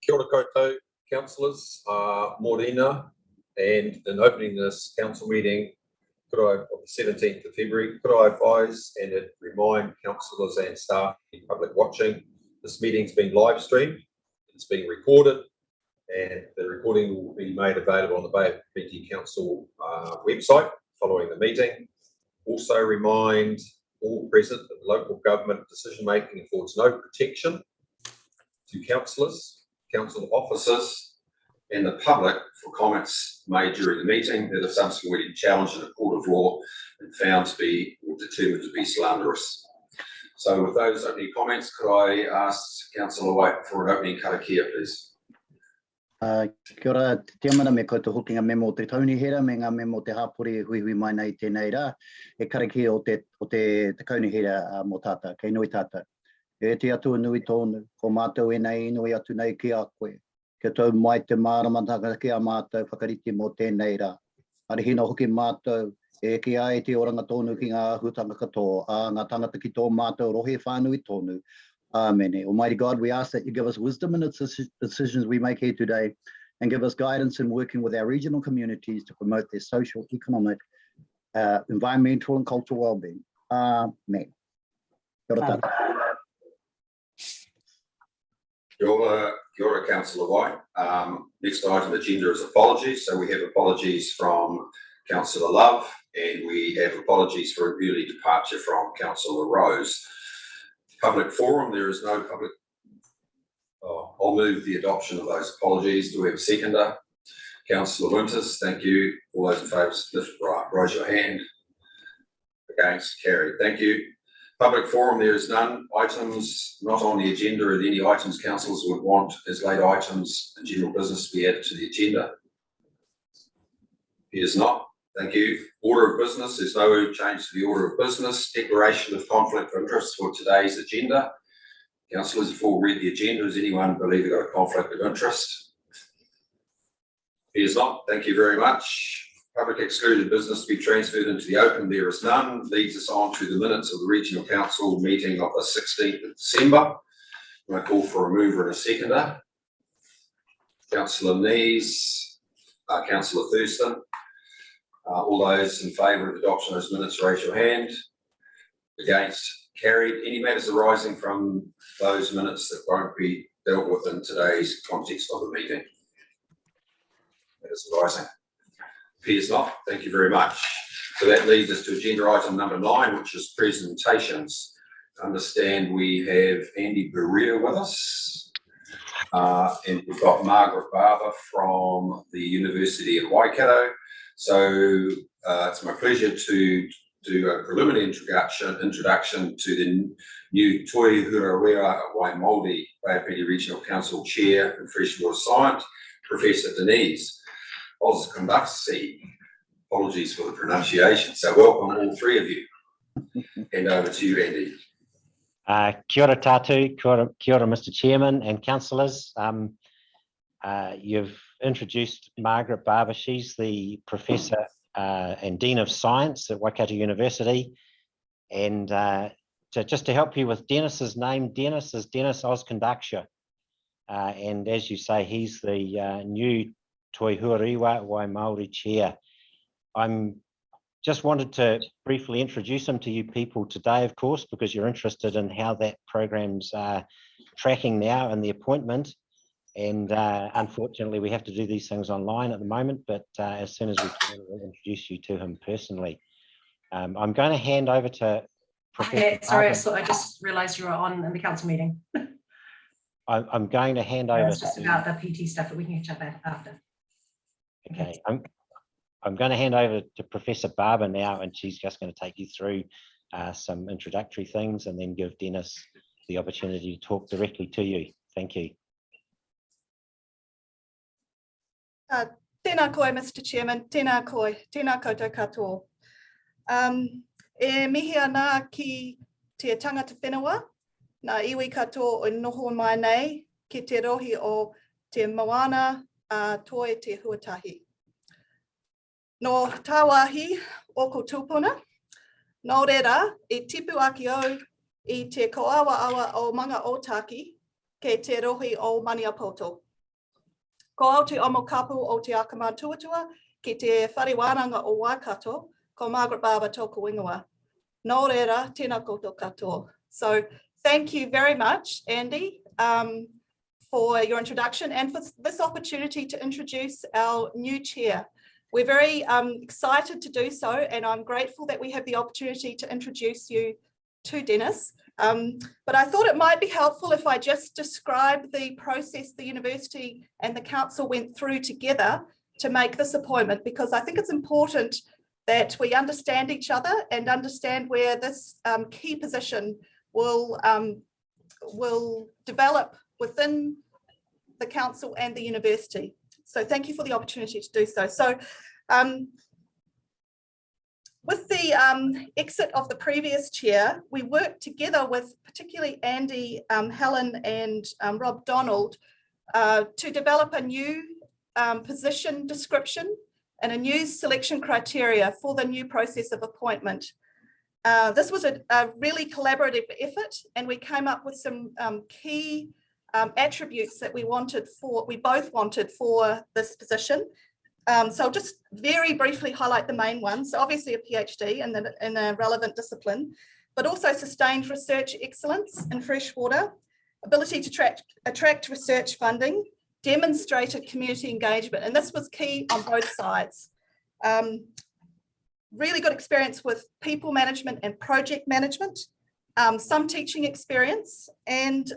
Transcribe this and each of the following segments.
Kia ora koutou, councillors, Morena, and in opening this council meeting of the 17th of February, could I advise and remind councillors and staff and public watching, this meeting's been live streamed, it's being recorded, and the recording will be made available on the Bay of Plenty Council website following the meeting. Also remind all present that local government decision making affords no protection to councillors, council officers, and the public for comments made during the meeting that are subsequently challenged in a court of law and found to be or determined to be slanderous. So with those opening comments, could I ask Councillor White for an opening karakia, please? Kia ora, te amana me koutou hokinga memo o te kaunihera, me ngā memo o te hapori hui mai nei tēnei rā, e karakia o te kaunihera mō tāta, kei nui tāta. E te atua nui tōnu, ko mātou e nei nui atu nei ki a koe. Kia tau mai te māramatanga ki a mātou whakariti mō tēnei rā. Arihina hoki mātou, e ki a e te oranga tōnu ki ngā ahutanga katoa, ngā tangata ki tō mātou rohe whānui tōnu. Amen. Almighty God, we ask that you give us wisdom in the decisions we make here today and give us guidance in working with our regional communities to promote their social, economic, environmental and cultural well-being. Amen. Kia ora tātou. Kia ora, Councillor White. Next item on the agenda is apologies. So we have apologies from Councillor Love and we have apologies for an early departure from Councillor Rose. Public forum, there is no public. I'll move the adoption of those apologies. Do we have a seconder? Councillor Winters, thank you. All those in favour, raise your hand. Against, carried. Thank you. Public forum, there is none. Items not on the agenda are there any items councillors would want as late items and general business to be added to the agenda? Appears not. Thank you. Order of business, there's no change to the order of business. Declaration of conflict of interest for today's agenda. Councillors, have all read the agenda. Does anyone believe they've got a conflict of interest? Appears not. Thank you very much. Public excluded business to be transferred into the open, there is none. Leads us on to the minutes of the Regional Council meeting of the 16th of December. I call for a mover and a seconder. Councillor Nees, Councillor Thurston. All those in favour of adoption of those minutes, raise your hand. Against, carried. Any matters arising from those minutes that won't be dealt with in today's context of the meeting? Matters arising? Appears not. Thank you very much. So that leads us to agenda item number 9, which is presentations. I understand we have Andy Berea with us. And we've got Margaret Barber from the University of Waikato. So it's my pleasure to do a preliminary introduction to the new Toi Hurarera Waimauri Bay of Plenty Regional Council Chair in Freshwater Science, Professor Denise Ozkundasi. Apologies for the pronunciation. So welcome all three of you. And over to you, Andy. Kia ora tātou, kia ora Mr. Chairman and councillors. You've introduced Margaret Barber. She's the Professor and Dean of Science at Waikato University. And just to help you with Dennis's name, Dennis is Dennis Ozkundasi. And as you say, he's the new Toi Hurarera Waimauri Chair. I'm just wanted to briefly introduce him to you people today, of course, because you're interested in how that program's tracking now and the appointment. And unfortunately, we have to do these things online at the moment, but as soon as we can, we'll introduce you to him personally. I'm going to hand over to Professor sorry, Barber. I just realised you were on in the council meeting. I'm going to hand over. It's just about the PT stuff, but we can catch up after. Okay, I'm going to hand over to Professor Barber now, and she's just going to take you through some introductory things and then give Dennis the opportunity to talk directly to you. Thank you. Tēnā koe, Mr. Chairman, tēnā koe, tēnā koutou katoa. E mihi ana ki te tangata whenua, nā iwi katoa o noho mai nei ki te rohi o te moana toi te huatahi. No tā wāhi o ko tūpuna, nō reira, e tipu aki au i te koawa awa o manga otaki ke te rohi o Maniapoto. Ko Aote Omo Kapu o te Akamā Tuatua ki te whariwāranga o Waikato, ko Margaret Barber tōku ingoa. Nō reira, tēnā koutou katoa. So thank you very much, Andy, for your introduction and for this opportunity to introduce our new chair. We're very excited to do so, and I'm grateful that we have the opportunity to introduce you to Dennis. But I thought it might be helpful if I just describe the process the university and the council went through together to make this appointment, because I think it's important that we understand each other and understand where this key position will develop within the council and the university. So thank you for the opportunity to do so. So with the exit of the previous chair, we worked together with particularly Andy, Helen and Rob Donald to develop a new position description and a new selection criteria for the new process of appointment. This was a really collaborative effort, and we came up with some key attributes that we both wanted for this position. So I'll just very briefly highlight the main ones. So obviously a PhD in a relevant discipline, but also sustained research excellence in freshwater, ability to attract research funding, demonstrated community engagement, and this was key on both sides. Really good experience with people management and project management, some teaching experience, and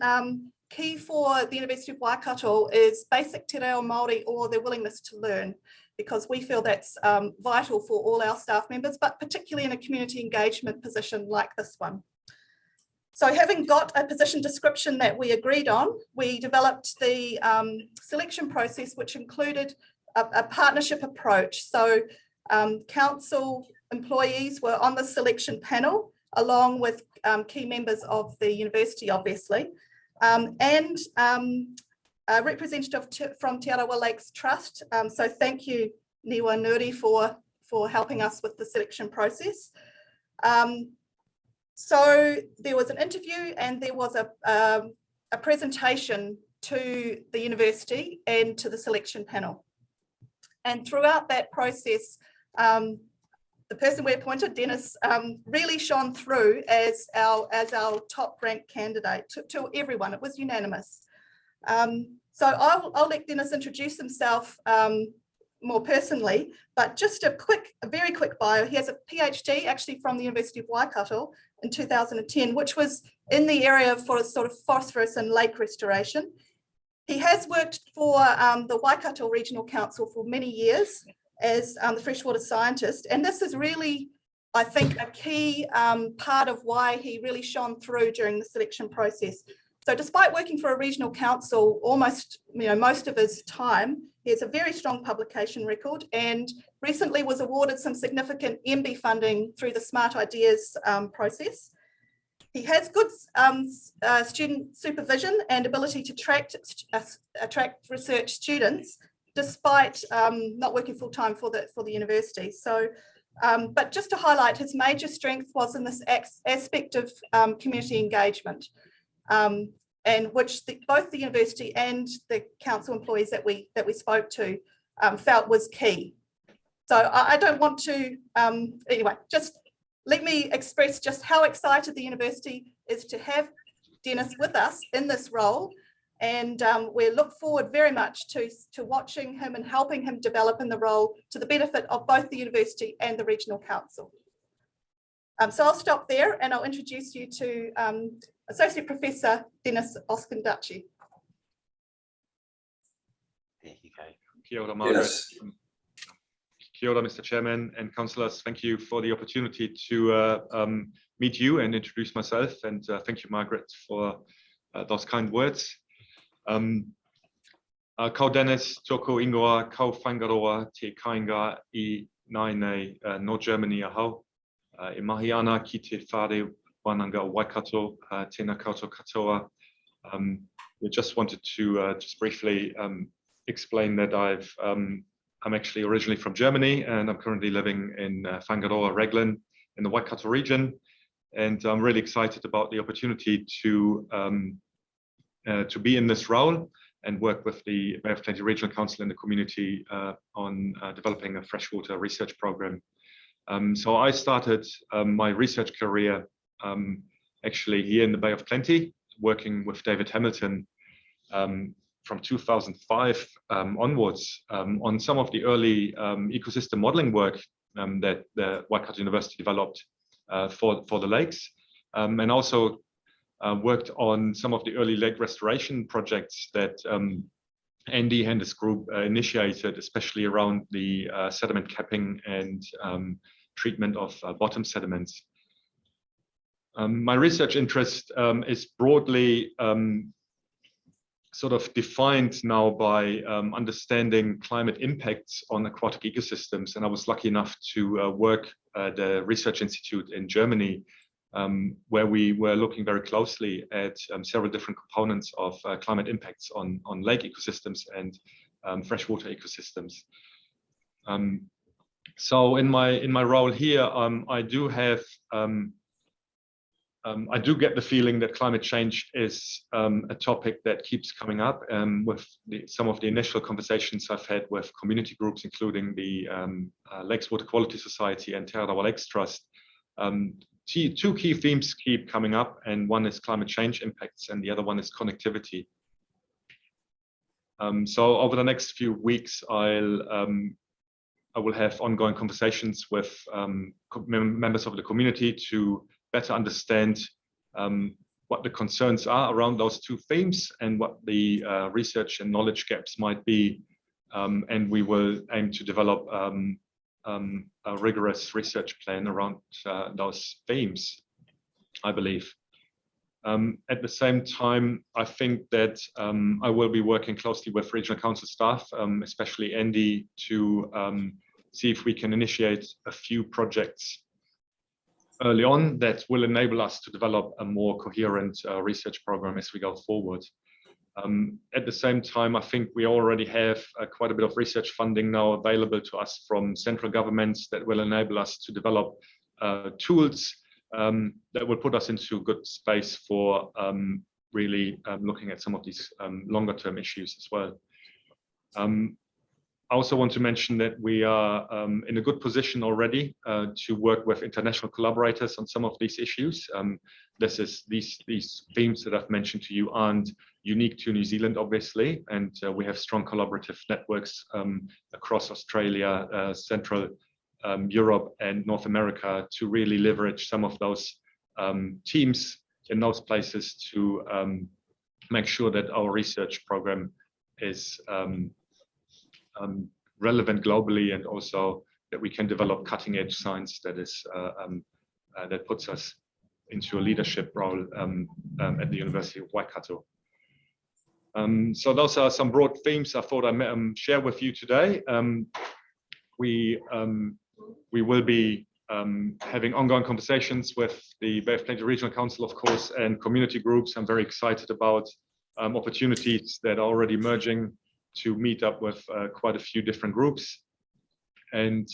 key for the University of Waikato is basic te reo Māori or their willingness to learn, because we feel that's vital for all our staff members, but particularly in a community engagement position like this one. So having got a position description that we agreed on, we developed the selection process, which included a partnership approach. So council employees were on the selection panel, along with key members of the university, obviously. And a representative from Te Arawa Lakes Trust. So thank you, Niwa Nuri, for helping us with the selection process. So there was an interview and there was a presentation to the university and to the selection panel. And throughout that process, the person we appointed, Dennis, really shone through as our top ranked candidate to everyone. It was unanimous. So I'll let Dennis introduce himself more personally, but just a very quick bio. He has a PhD actually from the University of Waikato in 2010, which was in the area for sort of phosphorus and lake restoration. He has worked for the Waikato Regional Council for many years as the freshwater scientist, and this is really, I think, a key part of why he really shone through during the selection process. So despite working for a regional council almost, most of his time, he has a very strong publication record and recently was awarded some significant MB funding through the Smart Ideas process. He has good student supervision and ability to attract research students, despite not working full time for the university. So, but just to highlight, his major strength was in this aspect of community engagement, and which both the university and the council employees that we spoke to felt was key. So I don't want to, anyway, just let me express just how excited the university is to have Dennis with us in this role. And we look forward very much to watching him and helping him develop in the role to the benefit of both the university and the regional council. So I'll stop there and I'll introduce you to Associate Professor Dennis Oskindachi. There you go. Kia ora, Margaret. Yes. Kia ora, Mr. Chairman and councillors. Thank you for the opportunity to meet you and introduce myself. And thank you, Margaret, for those kind words. Kau Dennis, tōku ingoa, kau whangaroa te kāinga I nai nei no Germany ahau. E mahi ana ki te whare wānanga Waikato, tēnā koutou katoa. We just wanted to just briefly explain that I'm actually originally from Germany and I'm currently living in Whangaroa, Raglan in the Waikato region. And I'm really excited about the opportunity to be in this role and work with the Bay of Plenty Regional Council and the community on developing a freshwater research program. So I started my research career actually here in the Bay of Plenty, working with David Hamilton from 2005 onwards on some of the early ecosystem modeling work that the Waikato University developed for the lakes, and also worked on some of the early lake restoration projects that Andy and his group initiated, especially around the sediment capping and treatment of bottom sediments. My research interest is broadly sort of defined now by understanding climate impacts on aquatic ecosystems. And I was lucky enough to work at the Research Institute in Germany, where we were looking very closely at several different components of climate impacts on lake ecosystems and freshwater ecosystems. So in my role here, I do get the feeling that climate change is a topic that keeps coming up with some of the initial conversations I've had with community groups, including the Lakes Water Quality Society and Te Arawa Lakes Trust. Two key themes keep coming up, and one is climate change impacts and the other one is connectivity. So over the next few weeks, I will have ongoing conversations with members of the community to better understand what the concerns are around those two themes and what the research and knowledge gaps might be. And we will aim to develop a rigorous research plan around those themes, I believe. At the same time, I think that I will be working closely with regional council staff, especially Andy, to see if we can initiate a few projects early on that will enable us to develop a more coherent research program as we go forward. At the same time, I think we already have quite a bit of research funding now available to us from central governments that will enable us to develop tools that will put us into good space for really looking at some of these longer term issues as well. I also want to mention that we are in a good position already to work with international collaborators on some of these issues. These themes that I've mentioned to you aren't unique to New Zealand, obviously, and we have strong collaborative networks across Australia, Central Europe and North America to really leverage some of those teams in those places to make sure that our research program is relevant globally, and also that we can develop cutting-edge science that is that puts us into a leadership role at the University of Waikato. So those are some broad themes I thought I'd share with you today. We will be having ongoing conversations with the Bay of Plenty Regional Council, of course, and community groups. I'm very excited about opportunities that are already emerging to meet up with quite a few different groups. And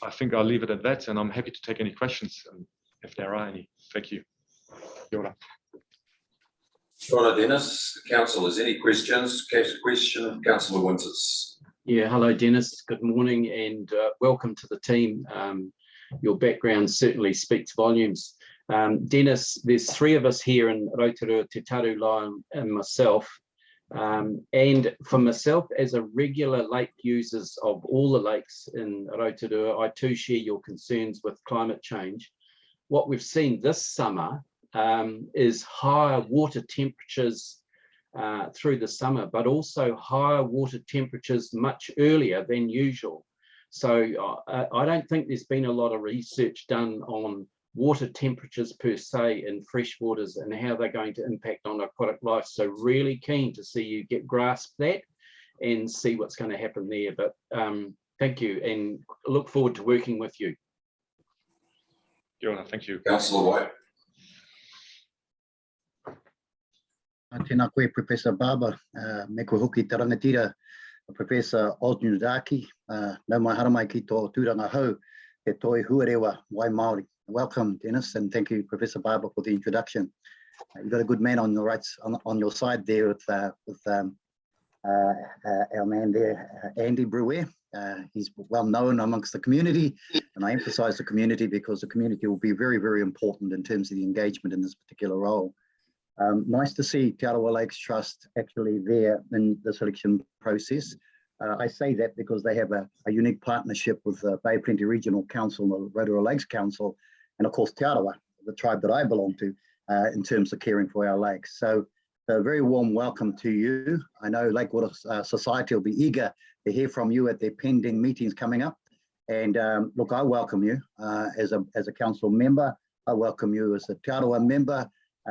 I think I'll leave it at that, and I'm happy to take any questions if there are any. Thank you. Kia ora. Kia ora, Dennis. Council, is any questions? Question, Councillor Winters. Yeah, hello, Dennis. Good morning and welcome to the team. Your background certainly speaks volumes. Dennis, there's three of us here in Rotorua, Te Taru, Lion and myself. And for myself, as a regular lake user of all the lakes in Rotorua, I too share your concerns with climate change. What we've seen this summer is higher water temperatures through the summer, but also higher water temperatures much earlier than usual. So I don't think there's been a lot of research done on water temperatures per se in freshwaters and how they're going to impact on aquatic life. So really keen to see you grasp that and see what's going to happen there. But thank you, and look forward to working with you. Thank you. Councillor White. Tēnā koe, Professor Barber, me ko hoki te rangatira, Professor Osnuzaki, nau mai hara mai ki tō tūranga hau, Te toi huarewa, wai Māori. Welcome, Dennis, and thank you, Professor Barber, for the introduction. You've got a good man on your right, on your side there with our man there, Andy Brewer. He's well known amongst the community, and I emphasize the community because the community will be very, very important in terms of the engagement in this particular role. Nice to see Te Arawa Lakes Trust actually there in the selection process. I say that because they have a unique partnership with the Bay of Plenty Regional Council, the Rotorua Lakes Council, and of course Te Arawa, the tribe that I belong to, in terms of caring for our lakes. So a very warm welcome to you. I know Lakewater Society will be eager to hear from you at their pending meetings coming up. And look, I welcome you as a council member. I welcome you as a Te Arawa member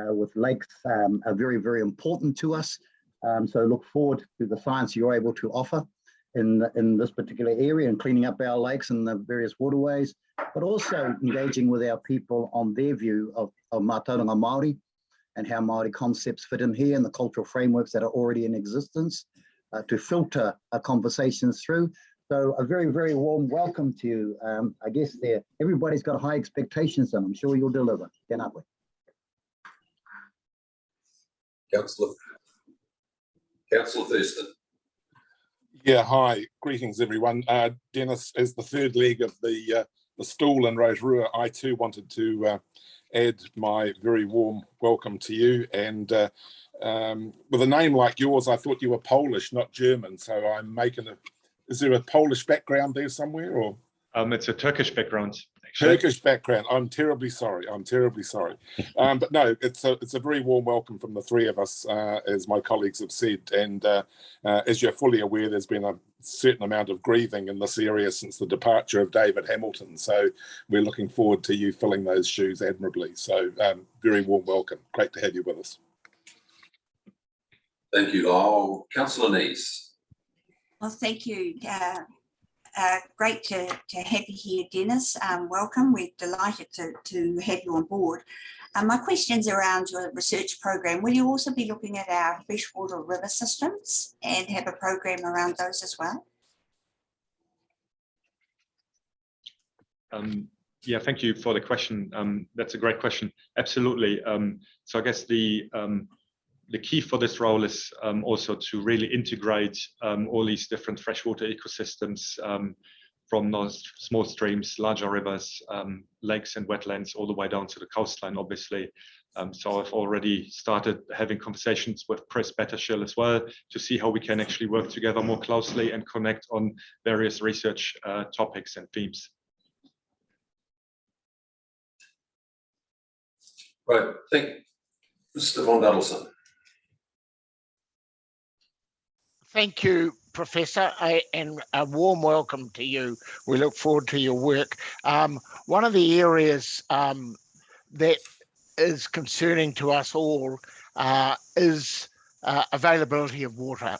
with lakes are very, very important to us. So look forward to the science you're able to offer in this particular area and cleaning up our lakes and the various waterways, but also engaging with our people on their view of mātauranga Māori and how Māori concepts fit in here and the cultural frameworks that are already in existence to filter our conversations through. So a very, very warm welcome to you. I guess everybody's got high expectations and I'm sure you'll deliver. Tēnā koe. Councillor Thurston. Yeah, hi, greetings everyone. Dennis, as the third leg of the stool in Rotorua, I too wanted to add my very warm welcome to you. And with a name like yours, I thought you were Polish, not German. So I'm making is there a Polish background there somewhere, or? It's a Turkish background. Actually. Turkish background. I'm terribly sorry. I'm terribly sorry. But no, it's a very warm welcome from the three of us, as my colleagues have said. And as you're fully aware, there's been a certain amount of grieving in this area since the departure of David Hamilton. So we're looking forward to you filling those shoes admirably. So very warm welcome. Great to have you with us. Thank you, Lyle. Councillor Nees. Well, thank you. Great to have you here, Dennis. Welcome. We're delighted to have you on board. My question's around your research program. Will you also be looking at our freshwater river systems and have a program around those as well? Yeah, thank you for the question. That's a great question. Absolutely. So I guess the key for this role is also to really integrate all these different freshwater ecosystems from those small streams, larger rivers, lakes and wetlands, all the way down to the coastline, obviously. So I've already started having conversations with Chris Battershill as well to see how we can actually work together more closely and connect on various research topics and themes. Right, thank you. Mr. Von Duddleston. Thank you, Professor, and a warm welcome to you. We look forward to your work. One of the areas that is concerning to us all is availability of water,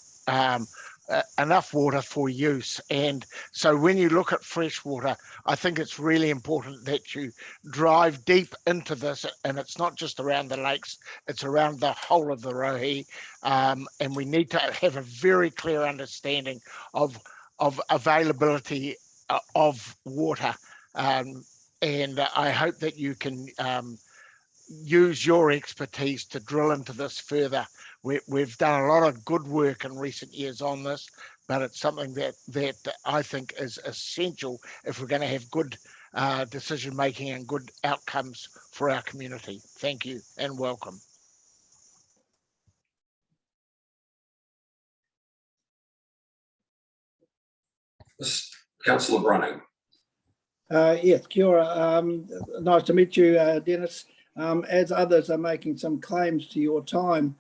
enough water for use. And so when you look at fresh water, I think it's really important that you drive deep into this, and it's not just around the lakes, it's around the whole of the Rohe. And we need to have a very clear understanding of availability of water. And I hope that you can use your expertise to drill into this further. We've done a lot of good work in recent years on this, but it's something that I think is essential if we're going to have good decision making and good outcomes for our community. Thank you and welcome. Councillor Brunning. Yes, kia ora. Nice to meet you, Dennis. As others are making some claims to your time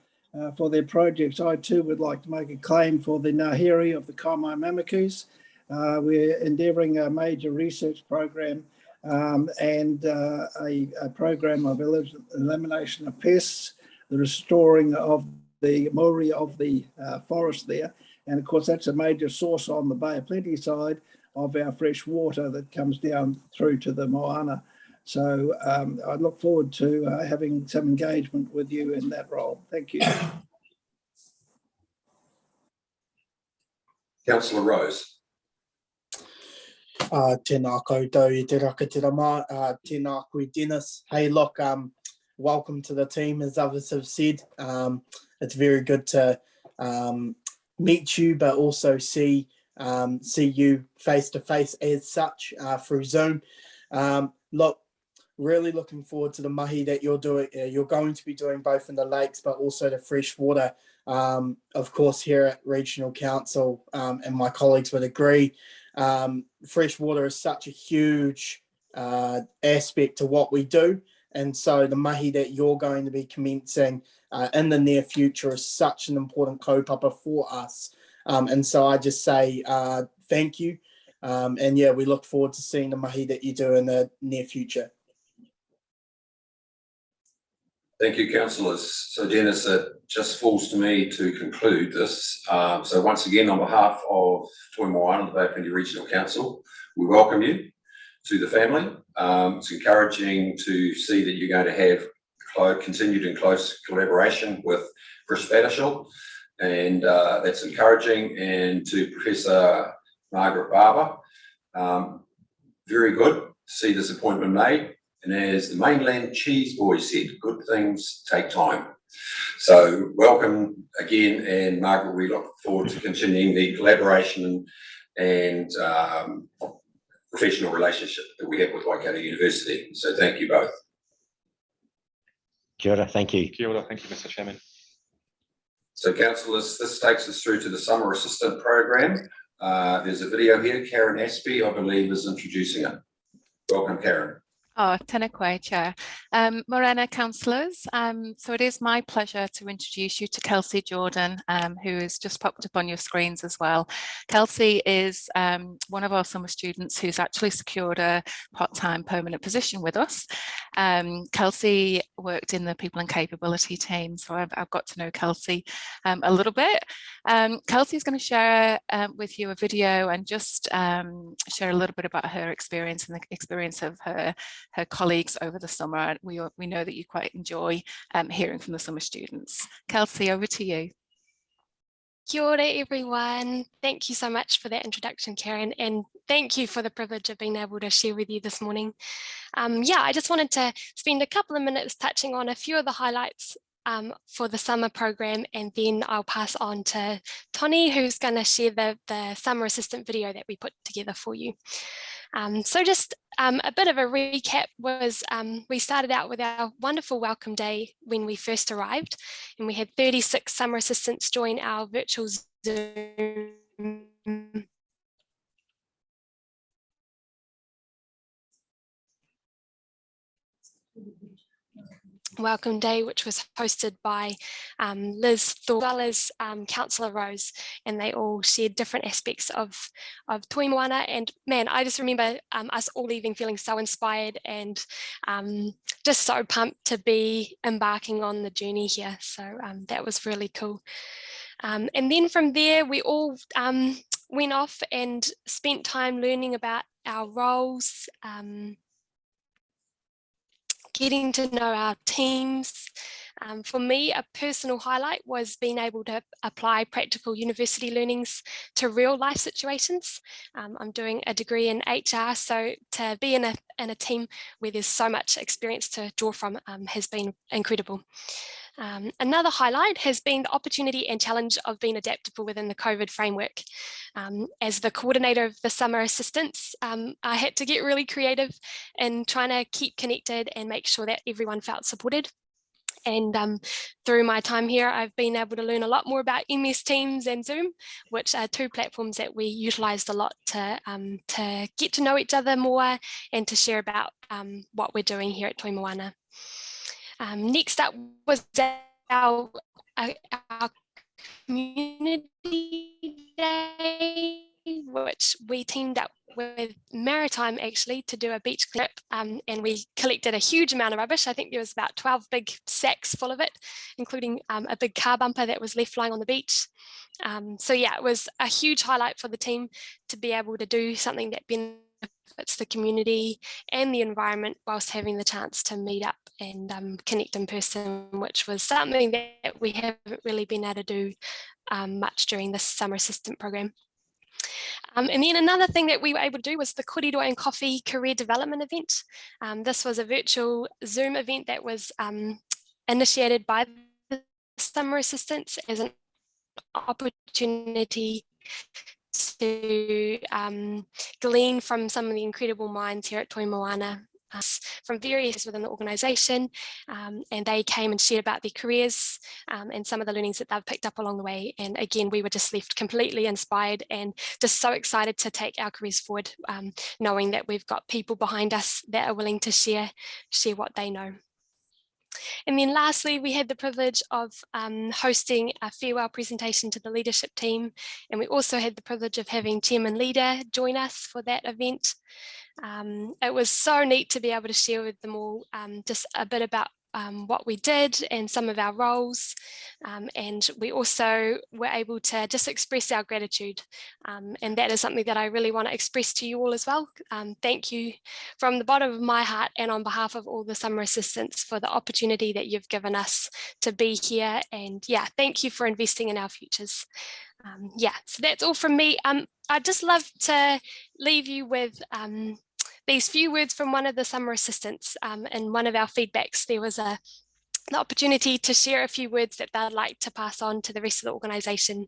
for their projects, I too would like to make a claim for the Ngāhere of the Kaimai Mamakus. We're endeavouring a major research program and a program of elimination of pests, the restoring of the mauri of the forest there. And of course, that's a major source on the Bay of Plenty side of our fresh water that comes down through to the Moana. So I look forward to having some engagement with you in that role. Thank you. Councillor Rose. Tēnā koutou I te rakatirama, tēnā koe Dennis. Hey, look, welcome to the team, as others have said. It's very good to meet you, but also see you face to face as such through Zoom. Look, really looking forward to the mahi that you're doing. You're going to be doing both in the lakes, but also the freshwater. Of course, here at Regional Council, and my colleagues would agree, freshwater is such a huge aspect to what we do. And so the mahi that you're going to be commencing in the near future is such an important kaupapa for us. And so I just say thank you. And yeah, we look forward to seeing the mahi that you do in the near future. Thank you, councillors. So Dennis, it just falls to me to conclude this. So once again, on behalf of Toi Moana, the Bay of Plenty Regional Council, we welcome you to the family. It's encouraging to see that you're going to have continued and close collaboration with Chris Battershall, and that's encouraging. And to Professor Margaret Barber, very good to see this appointment made. And as the mainland cheese boy said, good things take time. So welcome again, and Margaret, we look forward to continuing the collaboration and professional relationship that we have with Waikato University. So thank you both. Kia ora, thank you. Kia ora, thank you, Mr. Chairman. So councillors, this takes us through to the Summer Assistant Program. There's a video here. Karen Aspey, I believe, is introducing it. Welcome, Karen. Oh, tēnā koe, Chair. Morena councillors, so it is my pleasure to introduce you to Kelsey Jordan, who has just popped up on your screens as well. Kelsey is one of our summer students who's actually secured a part-time permanent position with us. Kelsey worked in the People and Capability team, so I've got to know Kelsey a little bit. Kelsey is going to share with you a video and just share a little bit about her experience and the experience of her colleagues over the summer. We know that you quite enjoy hearing from the summer students. Kelsey, over to you. Kia ora, everyone. Thank you so much for that introduction, Karen, and thank you for the privilege of being able to share with you this morning. Yeah, I just wanted to spend a couple of minutes touching on a few of the highlights for the summer program, and then I'll pass on to Tony, who's going to share the summer assistant video that we put together for you. So just a bit of a recap was we started out with our wonderful welcome day when we first arrived, and we had 36 summer assistants join our virtual Zoom welcome day, which was hosted by Liz Thor, as well as Councillor Rose, and they all shared different aspects of Toi Moana. And man, I just remember us all leaving feeling so inspired and just so pumped to be embarking on the journey here. So that was really cool. And then from there, we all went off and spent time learning about our roles, getting to know our teams. For me, a personal highlight was being able to apply practical university learnings to real life situations. I'm doing a degree in HR, so to be in a team where there's so much experience to draw from has been incredible. Another highlight has been the opportunity and challenge of being adaptable within the COVID framework. As the coordinator of the summer assistants, I had to get really creative in trying to keep connected and make sure that everyone felt supported. And through my time here, I've been able to learn a lot more about MS Teams and Zoom, which are two platforms that we utilised a lot to get to know each other more and to share about what we're doing here at Toi Moana. Next up was our community day, which we teamed up with Maritime actually to do a beach cleanup, and we collected a huge amount of rubbish. I think there was about 12 big sacks full of it, including a big car bumper that was left lying on the beach. So yeah, it was a huge highlight for the team to be able to do something that benefits the community and the environment whilst having the chance to meet up and connect in person, which was something that we haven't really been able to do much during this summer assistant program. And then another thing that we were able to do was the Kōrero and Coffee Career Development event. This was a virtual Zoom event that was initiated by the summer assistants as an opportunity to glean from some of the incredible minds here at Toi Moana from various within the organisation, and they came and shared about their careers and some of the learnings that they've picked up along the way. And again, we were just left completely inspired and just so excited to take our careers forward, knowing that we've got people behind us that are willing to share what they know. And then lastly, we had the privilege of hosting a farewell presentation to the leadership team. And we also had the privilege of having Chairman Leader join us for that event. It was so neat to be able to share with them all just a bit about what we did and some of our roles. And we also were able to just express our gratitude. And that is something that I really want to express to you all as well. Thank you from the bottom of my heart and on behalf of all the summer assistants for the opportunity that you've given us to be here. And yeah, thank you for investing in our futures. Yeah, so that's all from me. I'd just love to leave you with these few words from one of the summer assistants. In one of our feedbacks, there was the opportunity to share a few words that they'd like to pass on to the rest of the organisation.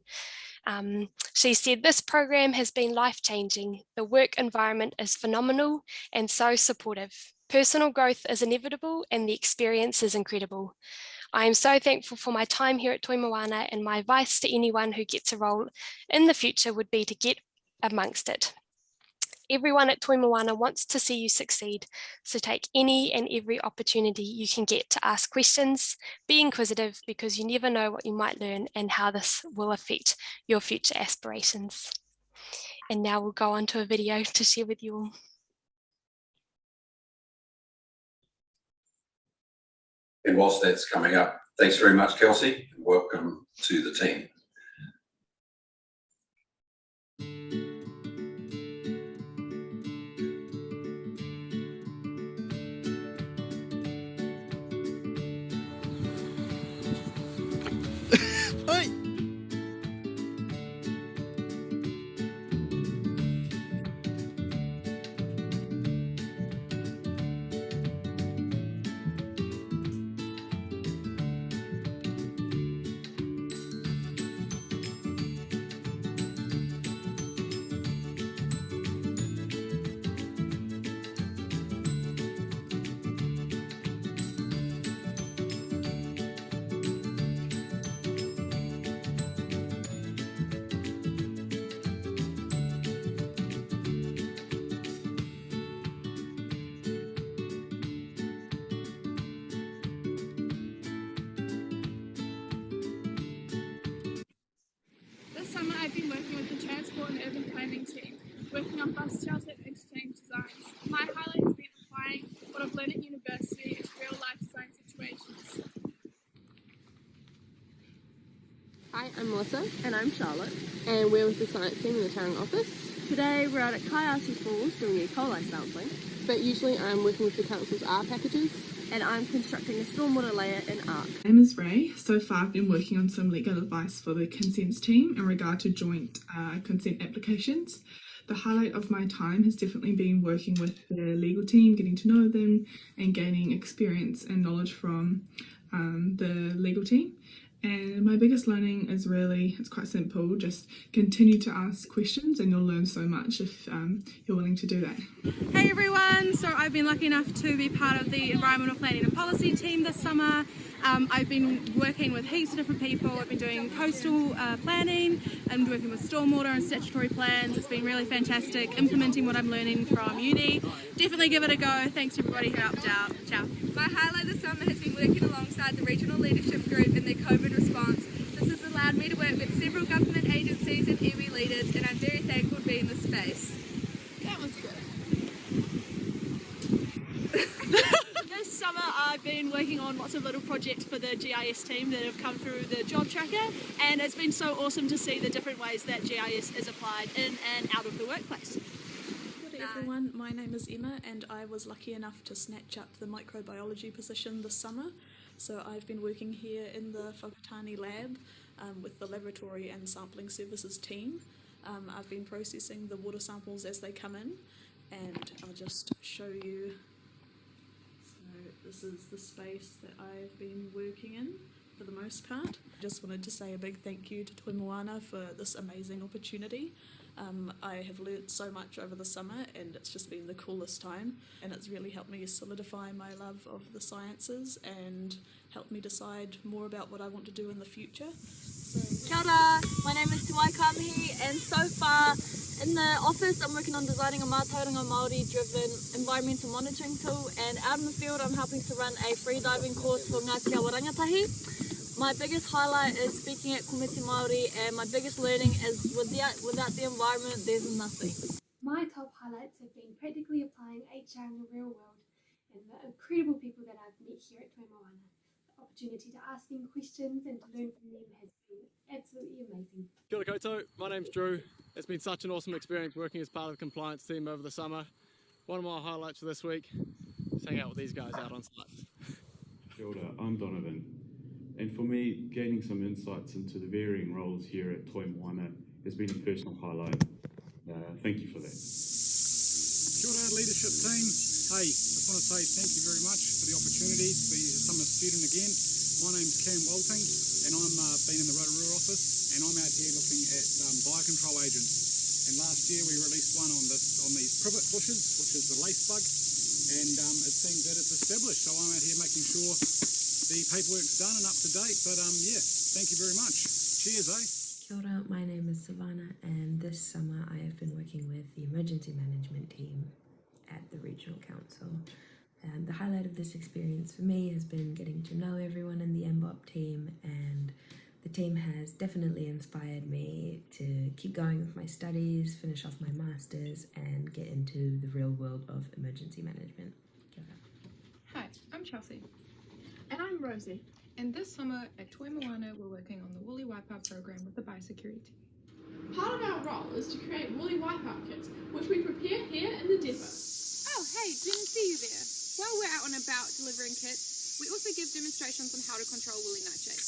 She said, "This program has been life-changing. The work environment is phenomenal and so supportive. Personal growth is inevitable and the experience is incredible. I am so thankful for my time here at Toi Moana, and my advice to anyone who gets a role in the future would be to get amongst it. Everyone at Toi Moana wants to see you succeed, so take any and every opportunity you can get to ask questions, be inquisitive, because you never know what you might learn and how this will affect your future aspirations." And now we'll go on to a video to share with you all. And whilst that's coming up, thanks very much, Kelsey, and welcome to the team. This summer I've been working with the Transport and Urban Planning team, working on bus shelter and interchange designs. My highlight has been applying what I've learned at university into real life design situations. Hi, I'm Melissa. And I'm Charlotte. And we're with the science team in the Tauranga office. Today we're out at Kaiati Falls doing a coal ice sampling. But usually I'm working with the council's R packages. And I'm constructing a stormwater layer in ARC. My name is Ray. So far I've been working on some legal advice for the consents team in regard to joint consent applications. The highlight of my time has definitely been working with the legal team, getting to know them and gaining experience and knowledge from the legal team. And my biggest learning is really, it's quite simple, just continue to ask questions and you'll learn so much if you're willing to do that. Hey everyone, so I've been lucky enough to be part of the Environmental Planning and Policy team this summer. I've been working with heaps of different people. I've been doing coastal planning and working with stormwater and statutory plans. It's been really fantastic implementing what I'm learning from uni. Definitely give it a go. Thanks to everybody who helped out. Ciao. My highlight this summer has been working alongside the regional leadership group in their COVID response. This has allowed me to work with several government agencies and iwi leaders, and I'm very thankful to be in this space. That was good. This summer I've been working on lots of little projects for the GIS team that have come through the job tracker, and it's been so awesome to see the different ways that GIS is applied in and out of the workplace. Good everyone, my name is Emma and I was lucky enough to snatch up the microbiology position this summer. So I've been working here in the Whakatane lab with the laboratory and sampling services team. I've been processing the water samples as they come in, and I'll just show you. So this is the space that I've been working in for the most part. Just wanted to say a big thank you to Toi Moana for this amazing opportunity. I have learnt so much over the summer, and it's just been the coolest time, and it's really helped me solidify my love of the sciences and helped me decide more about what I want to do in the future. Kia ora, my name is Te Waikamihi, and so far in the office I'm working on designing a mātauranga Māori driven environmental monitoring tool, and out in the field I'm helping to run a free diving course for Ngāti Awa Rangatahi. My biggest highlight is speaking at Komiti Māori, and my biggest learning is without the environment there's nothing. My top highlights have been practically applying HR in the real world and the incredible people that I've met here at Toi Moana. The opportunity to ask them questions and to learn from them has been absolutely amazing. Kia ora koutou, my name's Drew. It's been such an awesome experience working as part of the compliance team over the summer. One of my highlights for this week is hanging out with these guys out on site. Kia ora, I'm Donovan. And for me, gaining some insights into the varying roles here at Toi Moana has been a personal highlight. Thank you for that. Kia ora, leadership team. Hey, I just want to say thank you very much for the opportunity to be a summer student again. My name's Cam Walting, and I'm been in the Rotorua office, and I'm out here looking at biocontrol agents. And last year we released one on these privet bushes, which is the lace bug, and it seems that it's established. So I'm out here making sure the paperwork's done and up to date, but yeah, thank you very much. Cheers, eh? Kia ora, my name is Savannah, and this summer I have been working with the emergency management team at the Regional Council. The highlight of this experience for me has been getting to know everyone in the MBOP team, and the team has definitely inspired me to keep going with my studies, finish off my masters, and get into the real world of emergency management. Kia ora. Hi, I'm Chelsea. And I'm Rosie. And this summer at Toi Moana, we're working on the Woolly Wipeout program with the biosecurity team. Part of our role is to create woolly wipeout kits, which we prepare here in the depot. Oh, hey, didn't see you there. While we're out and about delivering kits, we also give demonstrations on how to control woolly nightshade,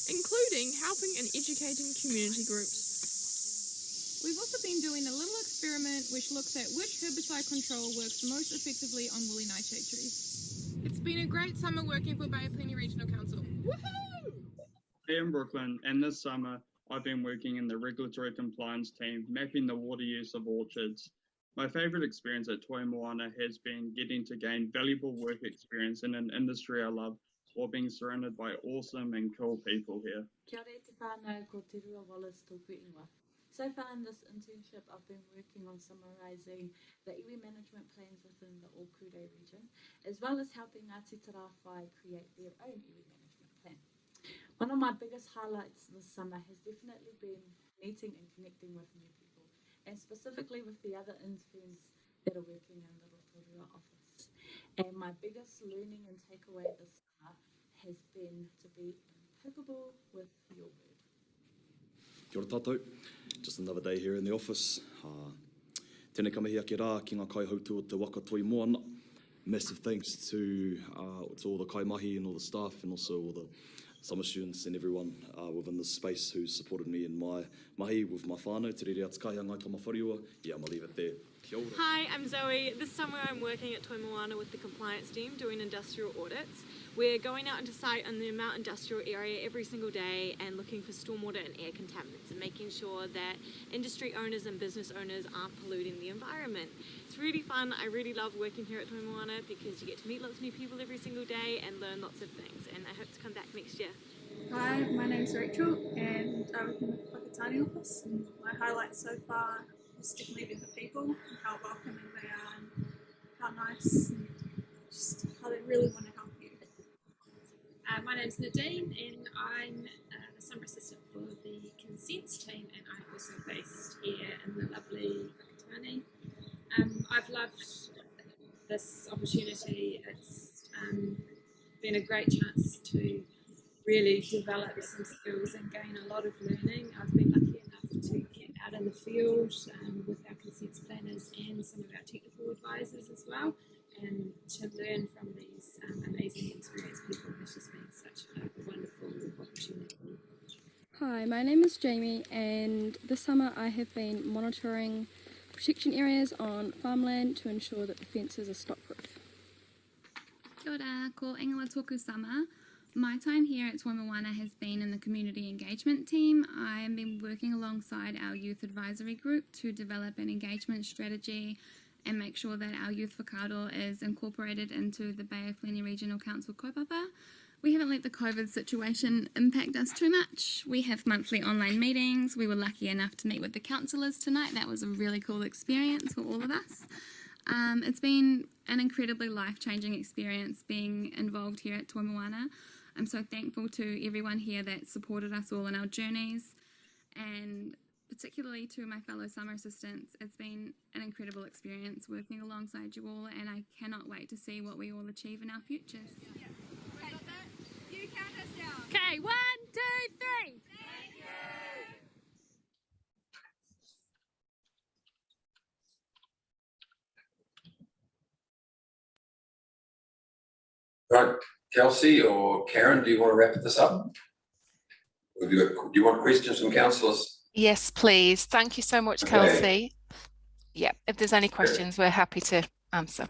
Including helping and educating community groups. We've also been doing a little experiment which looks at which herbicide control works most effectively on woolly nightshade trees. It's been a great summer working for Bay of Plenty Regional Council. Woohoo! Hey, I'm Brooklyn, and this summer I've been working in the regulatory compliance team, mapping the water use of orchards. My favourite experience at Toi Moana has been getting to gain valuable work experience in an industry I love, while being surrounded by awesome and cool people here. Kia ora te whānau ko Te Rua Wallace tōku ingoa. So far in this internship, I've been working on summarising the iwi management plans within the Okure region, as well as helping Ngāti Tarawhai create their own iwi management plan. One of my biggest highlights this summer has definitely been meeting and connecting with new people, and specifically with the other interns that are working in the Rotorua office. And my biggest learning and takeaway this summer has been to be impeccable with your word. Kia ora tātou. Just another day here in the office. Tēnei kamihi ake rā ki ngā kaihautu o te waka Toi Moana. Massive thanks to all the kaimahi and all the staff, and also all the summer students and everyone within this space who supported me in my mahi with my whānau, te rere atakahi ngai tō mawhariua. Yeah, I'm going to leave it there. Kia ora. Hi, I'm Zoe. This summer I'm working at Toi Moana with the compliance team doing industrial audits. We're going out into site in the Mount Industrial area every single day and looking for stormwater and air contaminants and making sure that industry owners and business owners aren't polluting the environment. It's really fun. I really love working here at Toi Moana because you get to meet lots of new people every single day and learn lots of things, and I hope to come back next year. Hi, my name's Rachel, and I work in the Whakatane office. And my highlights so far has definitely been the people, and how welcoming they are, and how nice, and just how they really want to help you. My name's Nadine, and I'm the summer assistant for the consents team, and I'm also based here in the lovely Whakatane. I've loved this opportunity. It's been a great chance to really develop some skills and gain a lot of learning. I've been lucky enough to get out in the field with our consents planners and some of our technical advisors as well, and to learn from these amazing experienced people has just been such a wonderful opportunity. Hi, my name is Jamie, and this summer I have been monitoring protection areas on farmland to ensure that the fences are stock-proof. Kia ora, ko Ingawa Toku Sama. My time here at Toimawana has been in the community engagement team. I have been working alongside our youth advisory group to develop an engagement strategy and make sure that our youth whakaaro is incorporated into the Bay of Plenty Regional Council kaupapa. We haven't let the COVID situation impact us too much. We have monthly online meetings. We were lucky enough to meet with the councillors tonight. That was a really cool experience for all of us. It's been an incredibly life-changing experience being involved here at Toimawana. I'm so thankful to everyone here that supported us all in our journeys, and particularly to my fellow summer assistants. It's been an incredible experience working alongside you all, and I cannot wait to see what we all achieve in our futures. Okay, 1, 2, 3. Right, Kelsey or Karen, do you want to wrap this up? Or do you want questions from councillors? Yes, please. Thank you so much, Kelsey. Yeah, if there's any questions, we're happy to answer.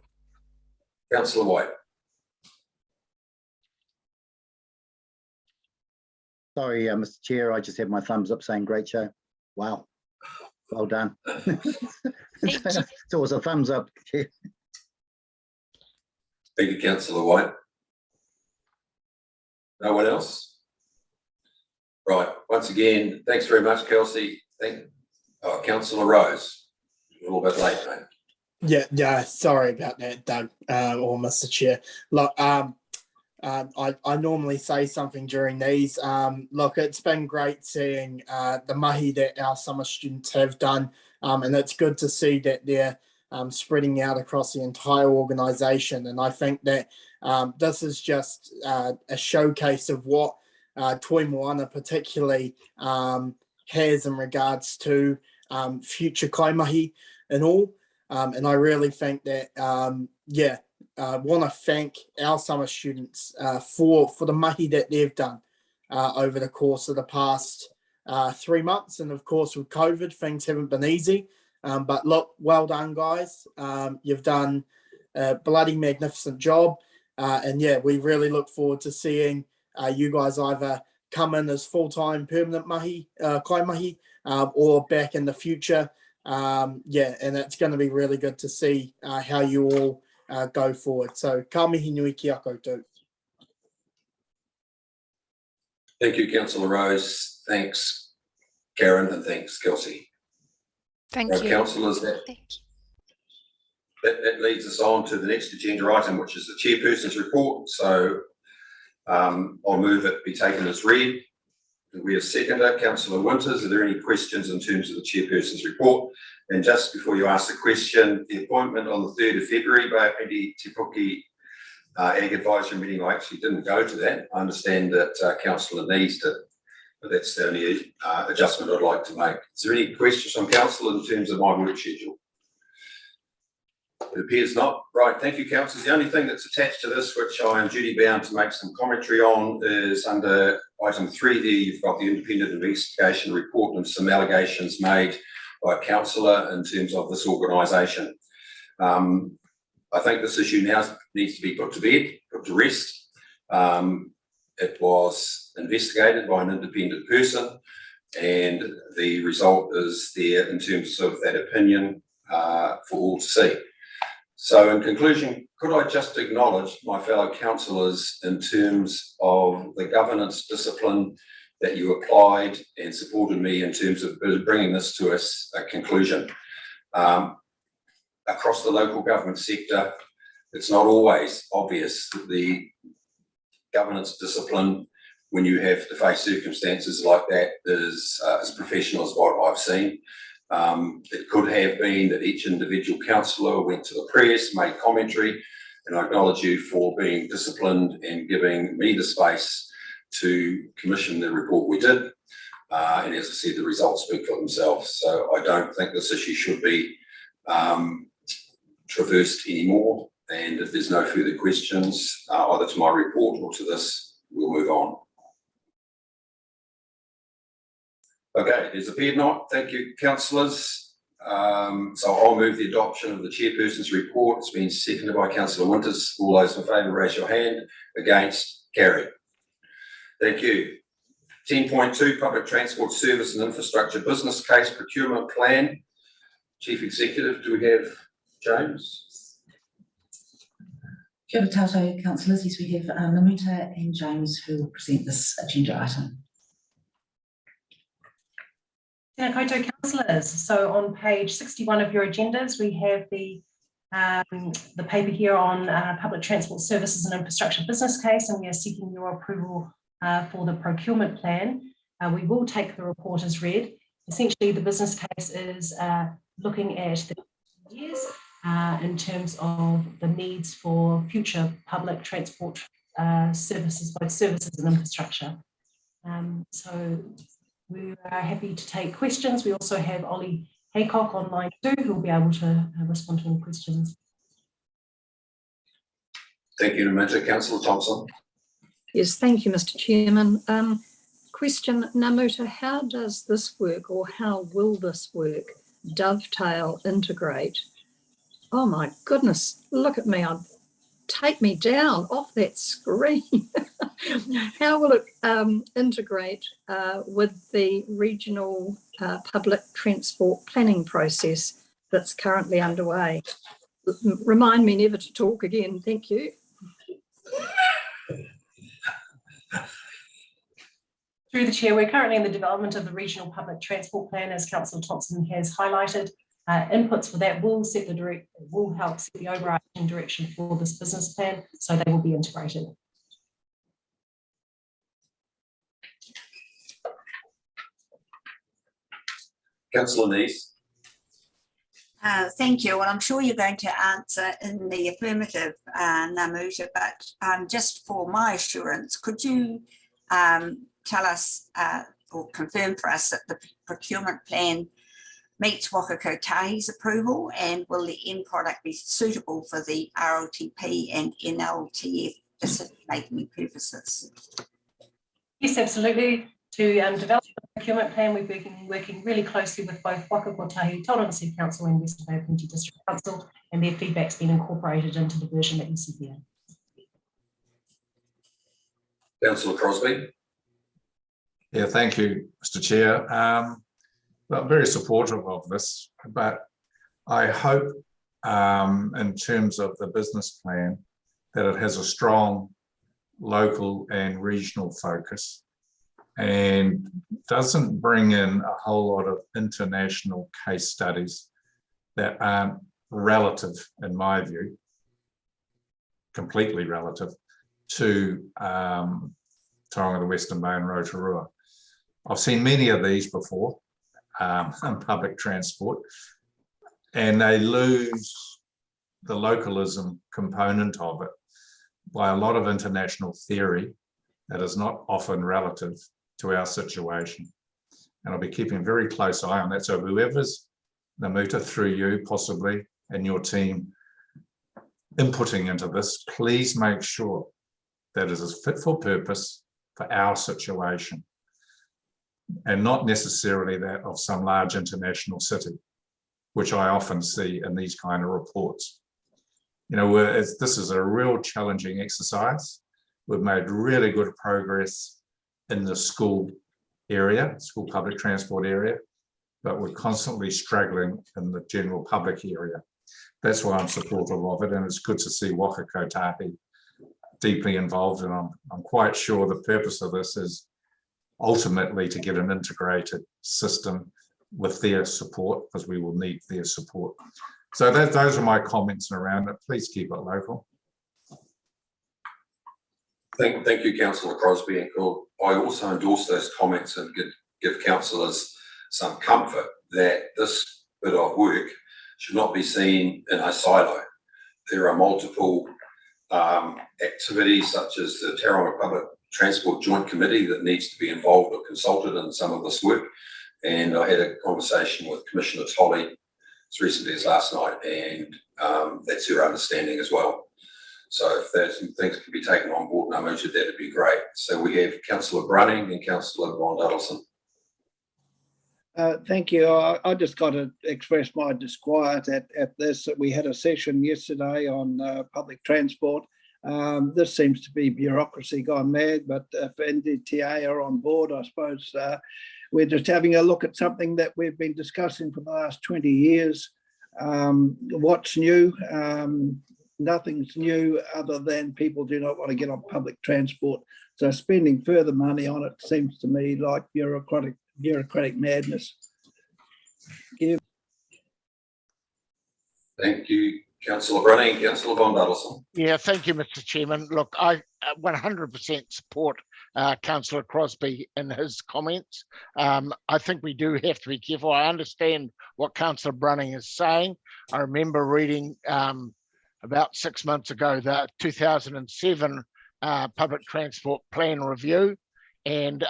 Councillor White. Sorry, Mr. Chair, I just had my thumbs up saying great show. Wow, well done. So it was a thumbs up. Thank you, Councillor White. No one else? Right, once again, thanks very much, Kelsey. Councillor Rose, you're a little bit late, mate. Yeah, sorry about that, Doug, or Mr. Chair. Look, I normally say something during these. Look, it's been great seeing the mahi that our summer students have done, and it's good to see that they're spreading out across the entire organisation. And I think that this is just a showcase of what Toimawana particularly has in regards to future kaimahi and all. And I really think that, want to thank our summer students for the mahi that they've done over the course of the past 3 months. And of course, with COVID, things haven't been easy. But look, well done, guys. You've done a bloody magnificent job. And yeah, we really look forward to seeing you guys either come in as full-time permanent mahi, kai mahi, or back in the future. And it's going to be really good to see how you all go forward. So, ka mihi nui ki a koutou. Thank you, Councillor Rose. Thanks, Karen, and thanks, Kelsey. Thank you. Councillors, that leads us on to the next agenda item, which is the Chairperson's report. So I'll move it be taken as read. We have seconder, Councillor Winters. Are there any questions in terms of the Chairperson's report? And just before you ask the question, the appointment on the 3rd of February by Pindi Te Puke Ag Advisory Meeting, I actually didn't go to that. I understand that Councillor needs to, but that's the only adjustment I'd like to make. Is there any questions from Councillor in terms of my work schedule? It appears not. Right, thank you, councillors. The only thing that's attached to this, which I am duty bound to make some commentary on, is under item 3 there. You've got the independent investigation report and some allegations made by a councillor in terms of this organisation. I think this issue now needs to be put to bed, put to rest. It was investigated by an independent person, and the result is there in terms of that opinion for all to see. So in conclusion, could I just acknowledge my fellow councillors in terms of the governance discipline that you applied and supported me in terms of bringing this to a conclusion. Across the local government sector, it's not always obvious that the governance discipline, when you have to face circumstances like that, is as professional as what I've seen. It could have been that each individual councillor went to the press, made commentary, and I acknowledge you for being disciplined and giving me the space to commission the report we did. And as I said, the results speak for themselves. So I don't think this issue should be traversed anymore. And if there's no further questions, either to my report or to this, we'll move on. Okay, there's appeared not. Thank you, councillors. So I'll move the adoption of the chairperson's report. It's been seconded by Councillor Winters. All those in favour, raise your hand. Against, carried. Thank you. 10.2, Public Transport Service and Infrastructure Business Case Procurement Plan. Chief Executive, do we have James? Kia ora tātou, councillors. Yes, we have Namuta and James who will present this agenda item. Tēnā koutou, councillors. So on page 61 of your agendas, we have the paper here on Public Transport Services and Infrastructure Business Case, and we are seeking your approval for the procurement plan. We will take the report as read. Essentially, the business case is looking at the years in terms of the needs for future public transport services, both services and infrastructure. So we are happy to take questions. We also have Ollie Haycock on line 2 who will be able to respond to any questions. Thank you, Namuta. Councillor Thompson. Yes, thank you, Mr. Chairman. Question, Namuta, how does this work, or how will this work, dovetail, integrate? Oh my goodness, look at me, take me down off that screen. How will it integrate with the regional public transport planning process that's currently underway? Remind me never to talk again, thank you. Through the Chair, we're currently in the development of the Regional Public Transport Plan, as Councillor Thompson has highlighted. Inputs for that will help set the overarching direction for this business plan, so they will be integrated. Councillor Neese. Thank you. Well, I'm sure you're going to answer in the affirmative, Namuta, but just for my assurance, could you tell us or confirm for us that the procurement plan meets Waka Kotahi's approval, and will the end product be suitable for the RLTP and NLTF decision-making purposes? Yes, absolutely. To develop the procurement plan, we've been working really closely with both Waka Kotahi, Tauranga Council and Western Bay Plenty District Council, and their feedback's been incorporated into the version that you see here. Councillor Crosby. Yeah, thank you, Mr. Chair. Well, I'm very supportive of this, but I hope in terms of the business plan that it has a strong local and regional focus and doesn't bring in a whole lot of international case studies that aren't relative, in my view, completely relative to Tauranga, the Western Bay and Rotorua. I've seen many of these before in public transport, and they lose the localism component of it by a lot of international theory that is not often relative to our situation. And I'll be keeping a very close eye on that. So whoever's, Namuta, through you possibly, and your team inputting into this, please make sure that it is fit for purpose for our situation, and not necessarily that of some large international city, which I often see in these kind of reports. You know, this is a real challenging exercise. We've made really good progress in the school area, school public transport area, but we're constantly struggling in the general public area. That's why I'm supportive of it, and it's good to see Waka Kotahi deeply involved, and I'm quite sure the purpose of this is ultimately to get an integrated system with their support, because we will need their support. So those are my comments around it. Please keep it local. Thank you, Councillor Crosby. And I also endorse those comments and give councillors some comfort that this bit of work should not be seen in a silo. There are multiple activities such as the Tauranga Public Transport Joint Committee that needs to be involved or consulted in some of this work. And I had a conversation with Commissioner Tolley as recently as last night, and that's her understanding as well. So if there's some things can be taken on board, Namuta, that'd be great. So we have Councillor Brunning and Councillor Von Duddleson. Thank you. I just got to express my disquiet at this. We had a session yesterday on public transport. This seems to be bureaucracy gone mad, but if NDTA are on board, I suppose we're just having a look at something that we've been discussing for the last 20 years. What's new? Nothing's new other than people do not want to get on public transport. So spending further money on it seems to me like bureaucratic madness. Thank you. Thank you, Councillor Brunning. Councillor Von Duddleson. Yeah, thank you, Mr. Chairman. Look, I 100% support Councillor Crosby in his comments. I think we do have to be careful. I understand what Councillor Brunning is saying. I remember reading about 6 months ago the 2007 public transport plan review, and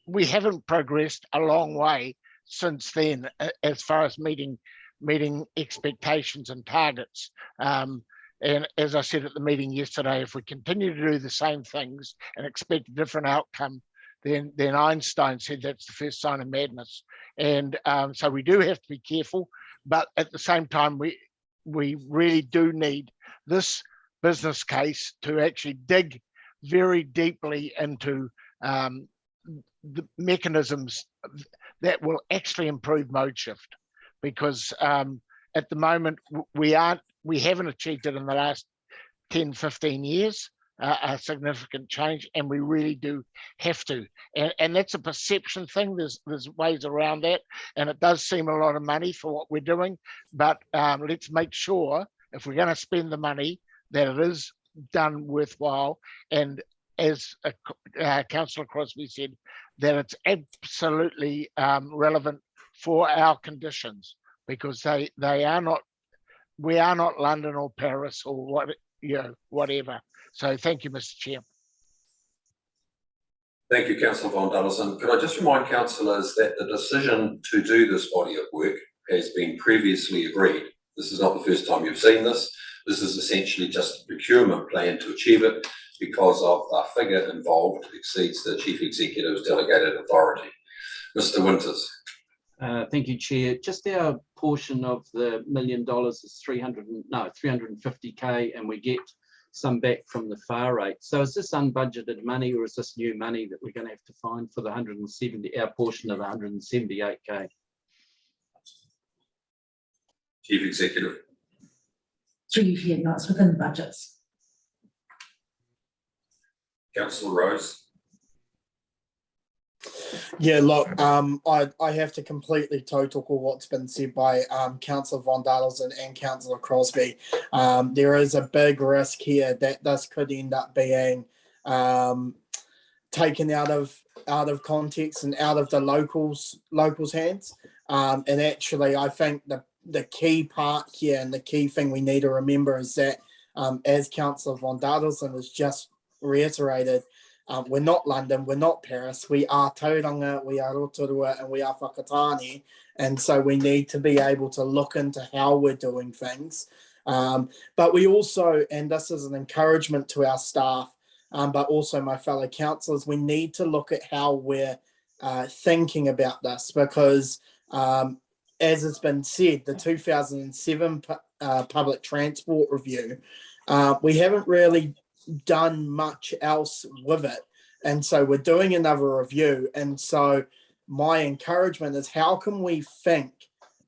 we haven't progressed a long way since then as far as meeting expectations and targets. And as I said at the meeting yesterday, if we continue to do the same things and expect a different outcome, then Einstein said that's the first sign of madness. And so we do have to be careful, but at the same time, we really do need this business case to actually dig very deeply into the mechanisms that will actually improve mode shift, because at the moment we haven't achieved it in the last 10, 15 years, a significant change, and we really do have to. And that's a perception thing. There's ways around that, and it does seem a lot of money for what we're doing, but let's make sure if we're going to spend the money that it is done worthwhile, and as Councillor Crosby said, that it's absolutely relevant for our conditions, because we are not London or Paris or whatever. So thank you, Mr. Chair. Thank you, Councillor Von Duddleson. Could I just remind councillors that the decision to do this body of work has been previously agreed. This is not the first time you've seen this. This is essentially just a procurement plan to achieve it, because of the figure involved exceeds the Chief Executive's delegated authority. Mr. Winters. Thank you, Chair. Just our portion of the $1 million is 350K, and we get some back from the far rate. So is this unbudgeted money, or is this new money that we're going to have to find for the our portion of the 178K? Chief Executive. Through you here, no, it's within budgets. Councillor Rose. Yeah, look, I have to completely toe-talk what's been said by Councillor Von Duddleson and Councillor Crosby. There is a big risk here that this could end up being taken out of context and out of the locals' hands. And actually, I think the key part here and the key thing we need to remember is that, as Councillor Von Duddleson has just reiterated, we're not London, we're not Paris, we are Tauranga, we are Rotorua, and we are Whakatane. And so we need to be able to look into how we're doing things. But we also, and this is an encouragement to our staff, but also my fellow councillors, we need to look at how we're thinking about this, because as has been said, the 2007 public transport review, we haven't really done much else with it, and so we're doing another review. And so my encouragement is, how can we think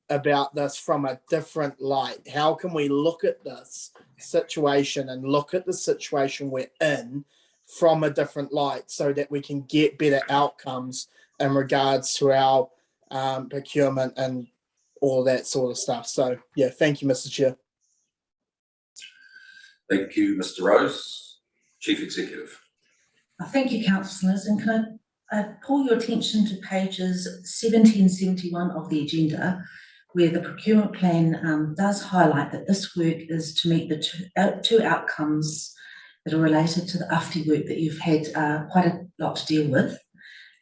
about this from a different light? How can we look at this situation and look at the situation we're in from a different light, so that we can get better outcomes in regards to our procurement and all that sort of stuff? So yeah, thank you, Mr. Chair. Thank you, Mr. Rose. Chief Executive. Thank you, councillors, and can I call your attention to pages 70 and 71 of the agenda, where the procurement plan does highlight that this work is to meet the two outcomes that are related to the AFTI work that you've had quite a lot to deal with,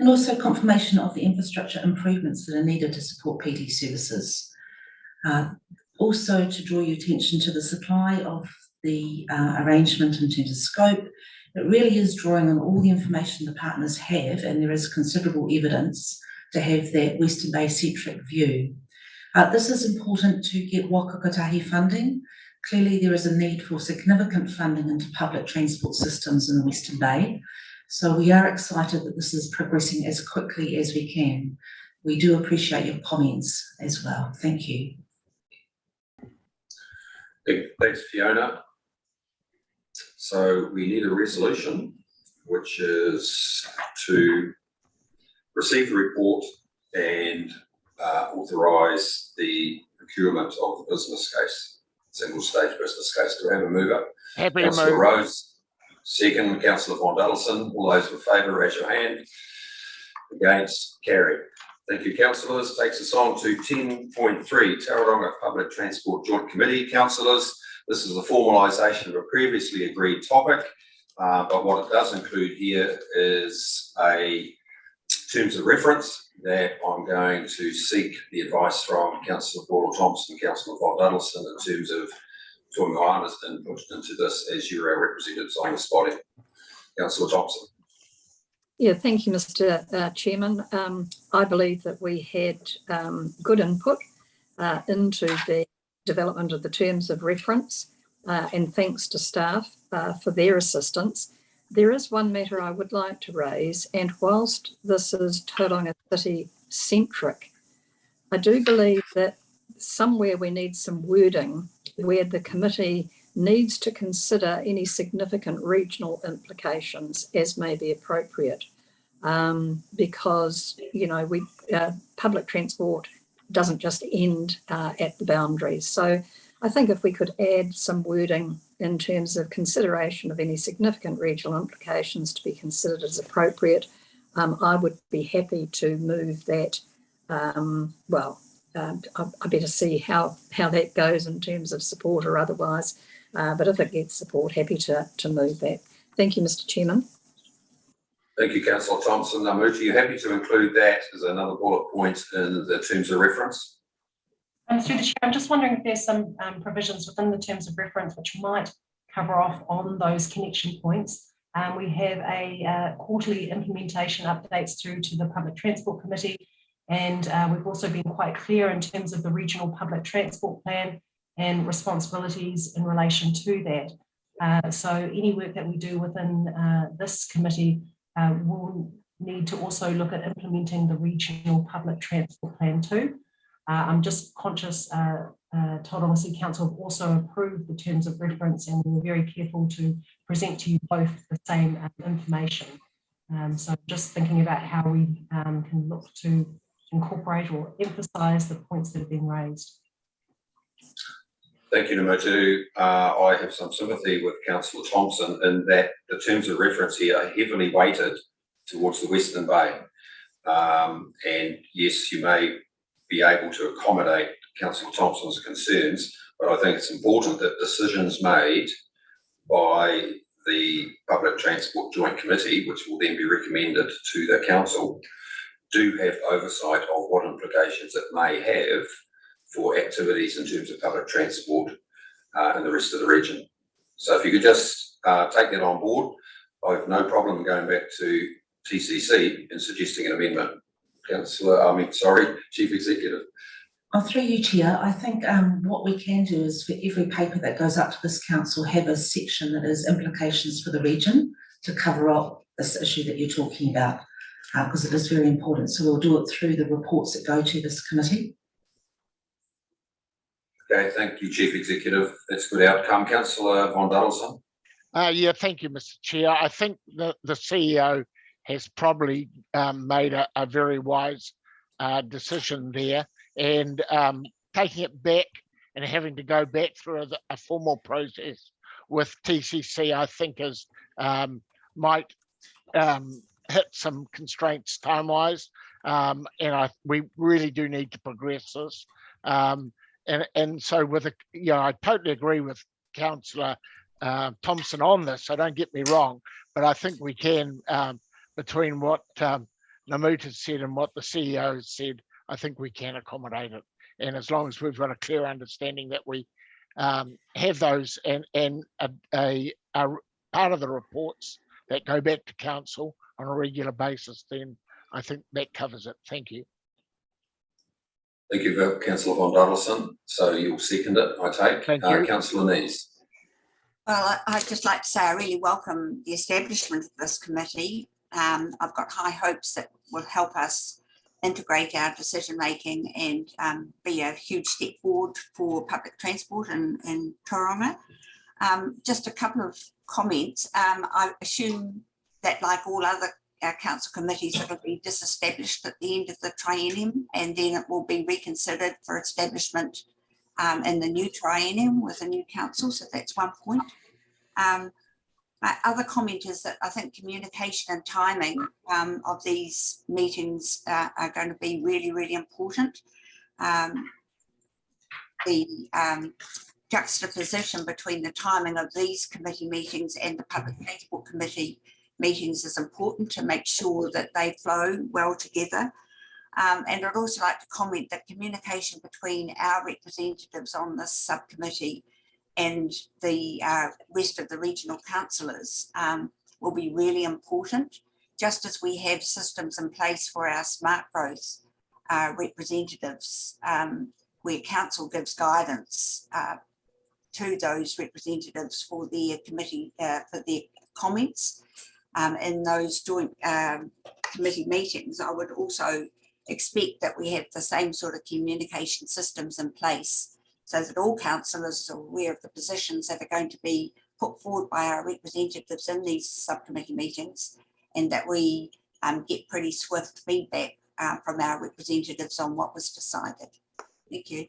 and also confirmation of the infrastructure improvements that are needed to support PD services. Also to draw your attention to the supply of the arrangement in terms of scope, It really is drawing on all the information the partners have, and there is considerable evidence to have that Western Bay centric view. This is important to get Waka Kotahi funding. Clearly there is a need for significant funding into public transport systems in the Western Bay. So we are excited that this is progressing as quickly as we can. We do appreciate your comments as well. Thank you. Thanks, Fiona. So we need a resolution, which is to receive the report and authorise the procurement of the business case, single stage business case. Do we have a mover? Happy to Councillor move. Rose, second. Councillor Von Duddleson. All those in favour, raise your hand. Against, carried. Thank you, councillors. Takes us on to 10.3, Tauranga Public Transport Joint Committee. Councillors, this is a formalisation of a previously agreed topic, but what it does include here is a terms of reference that I'm going to seek the advice from Councillor Paul Thompson and Councillor Von Duddleson in terms of Toimoana's input into this as you're our representatives on this body. Councillor Thompson. Yeah, thank you, Mr. Chairman. I believe that we had good input into the development of the terms of reference, and thanks to staff for their assistance. There is one matter I would like to raise, and whilst this is Tauranga City centric, I do believe that somewhere we need some wording where the committee needs to consider any significant regional implications as may be appropriate, because public transport doesn't just end at the boundaries. So I think if we could add some wording in terms of consideration of any significant regional implications to be considered as appropriate, I would be happy to move that. I better see how that goes in terms of support or otherwise. But if it gets support, happy to move that. Thank you, Mr. Chairman. Thank you, Councillor Thompson. Namuta, are you happy to include that as another bullet point in the terms of reference? Through the chair, I'm just wondering if there's some provisions within the terms of reference which might cover off on those connection points. We have a quarterly implementation updates through to the Public Transport Committee, and we've also been quite clear in terms of the regional public transport plan and responsibilities in relation to that. So any work that we do within this committee will need to also look at implementing the regional public transport plan too. I'm just conscious Tauranga City Council have also approved the terms of reference, and we're very careful to present to you both the same information. So just thinking about how we can look to incorporate or emphasise the points that have been raised. Thank you, Namuta. I have some sympathy with Councillor Thompson in that the terms of reference here are heavily weighted towards the Western Bay. And yes, you may be able to accommodate Councillor Thompson's concerns, but I think it's important that decisions made by the Public Transport Joint Committee, which will then be recommended to the Council, do have oversight of what implications it may have for activities in terms of public transport in the rest of the region. So if you could just take that on board, I have no problem going back to TCC and suggesting an amendment. Chief Executive. Through you, Chair, I think what we can do is for every paper that goes up to this council have a section that is implications for the region to cover up this issue that you're talking about, because it is very important. So we'll do it through the reports that go to this committee. Okay, thank you, Chief Executive. That's a good outcome. Councillor Von Duddleson. Yeah, thank you, Mr. Chair. I think the CEO has probably made a very wise decision there, and taking it back and having to go back through a formal process with TCC, I think is might hit some constraints time-wise, and we really do need to progress this. And so with I totally agree with Councillor Thompson on this, so don't get me wrong, but I think we can, between what Namuta said and what the CEO said, I think we can accommodate it. And as long as we've got a clear understanding that we have those and a part of the reports that go back to council on a regular basis, then I think that covers it. Thank you. Thank you, Councillor von Duddleson. So you'll second it, I take. Thank you. Councillor Nees. Well, I'd just like to say I really welcome the establishment of this committee. I've got high hopes that will help us integrate our decision making and be a huge step forward for public transport in Tauranga. Just a couple of comments. I assume that, like all other council committees, it will be disestablished at the end of the triennium, and then it will be reconsidered for establishment in the new triennium with a new council. So that's one point. My other comment is that I think communication and timing of these meetings are going to be really, really important. The juxtaposition between the timing of these committee meetings and the Public Transport Committee meetings is important to make sure that they flow well together. And I'd also like to comment that communication between our representatives on this subcommittee and the rest of the regional councillors will be really important, just as we have systems in place for our smart growth representatives, where council gives guidance to those representatives for their committee, for their comments in those joint committee meetings. I would also expect that we have the same sort of communication systems in place so that all councillors are aware of the positions that are going to be put forward by our representatives in these subcommittee meetings, and that we get pretty swift feedback from our representatives on what was decided. Thank you.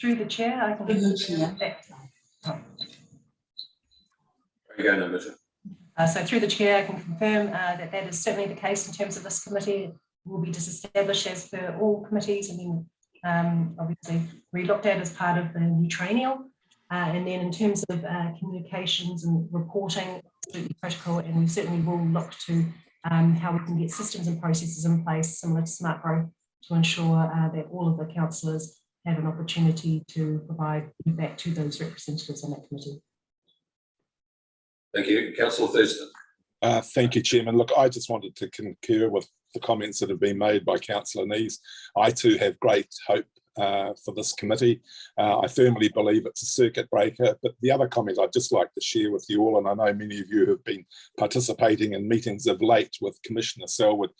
Through the chair, I can Through the chair. There you go, Namita. So through the chair, I can confirm that that is certainly the case in terms of this committee. It will be disestablished as per all committees, and then obviously re-looked at as part of the new triennial. And then in terms of communications and reporting, absolutely critical, and we certainly will look to how we can get systems and processes in place similar to Smart Growth to ensure that all of the councillors have an opportunity to provide feedback to those representatives on that committee. Thank you. Councillor Thurston. Thank you, Chairman. Look, I just wanted to concur with the comments that have been made by Councillor Nees. I too have great hope for this committee. I firmly believe it's a circuit breaker, but the other comment I'd just like to share with you all, and I know many of you have been participating in meetings of late with Commissioner Selwood,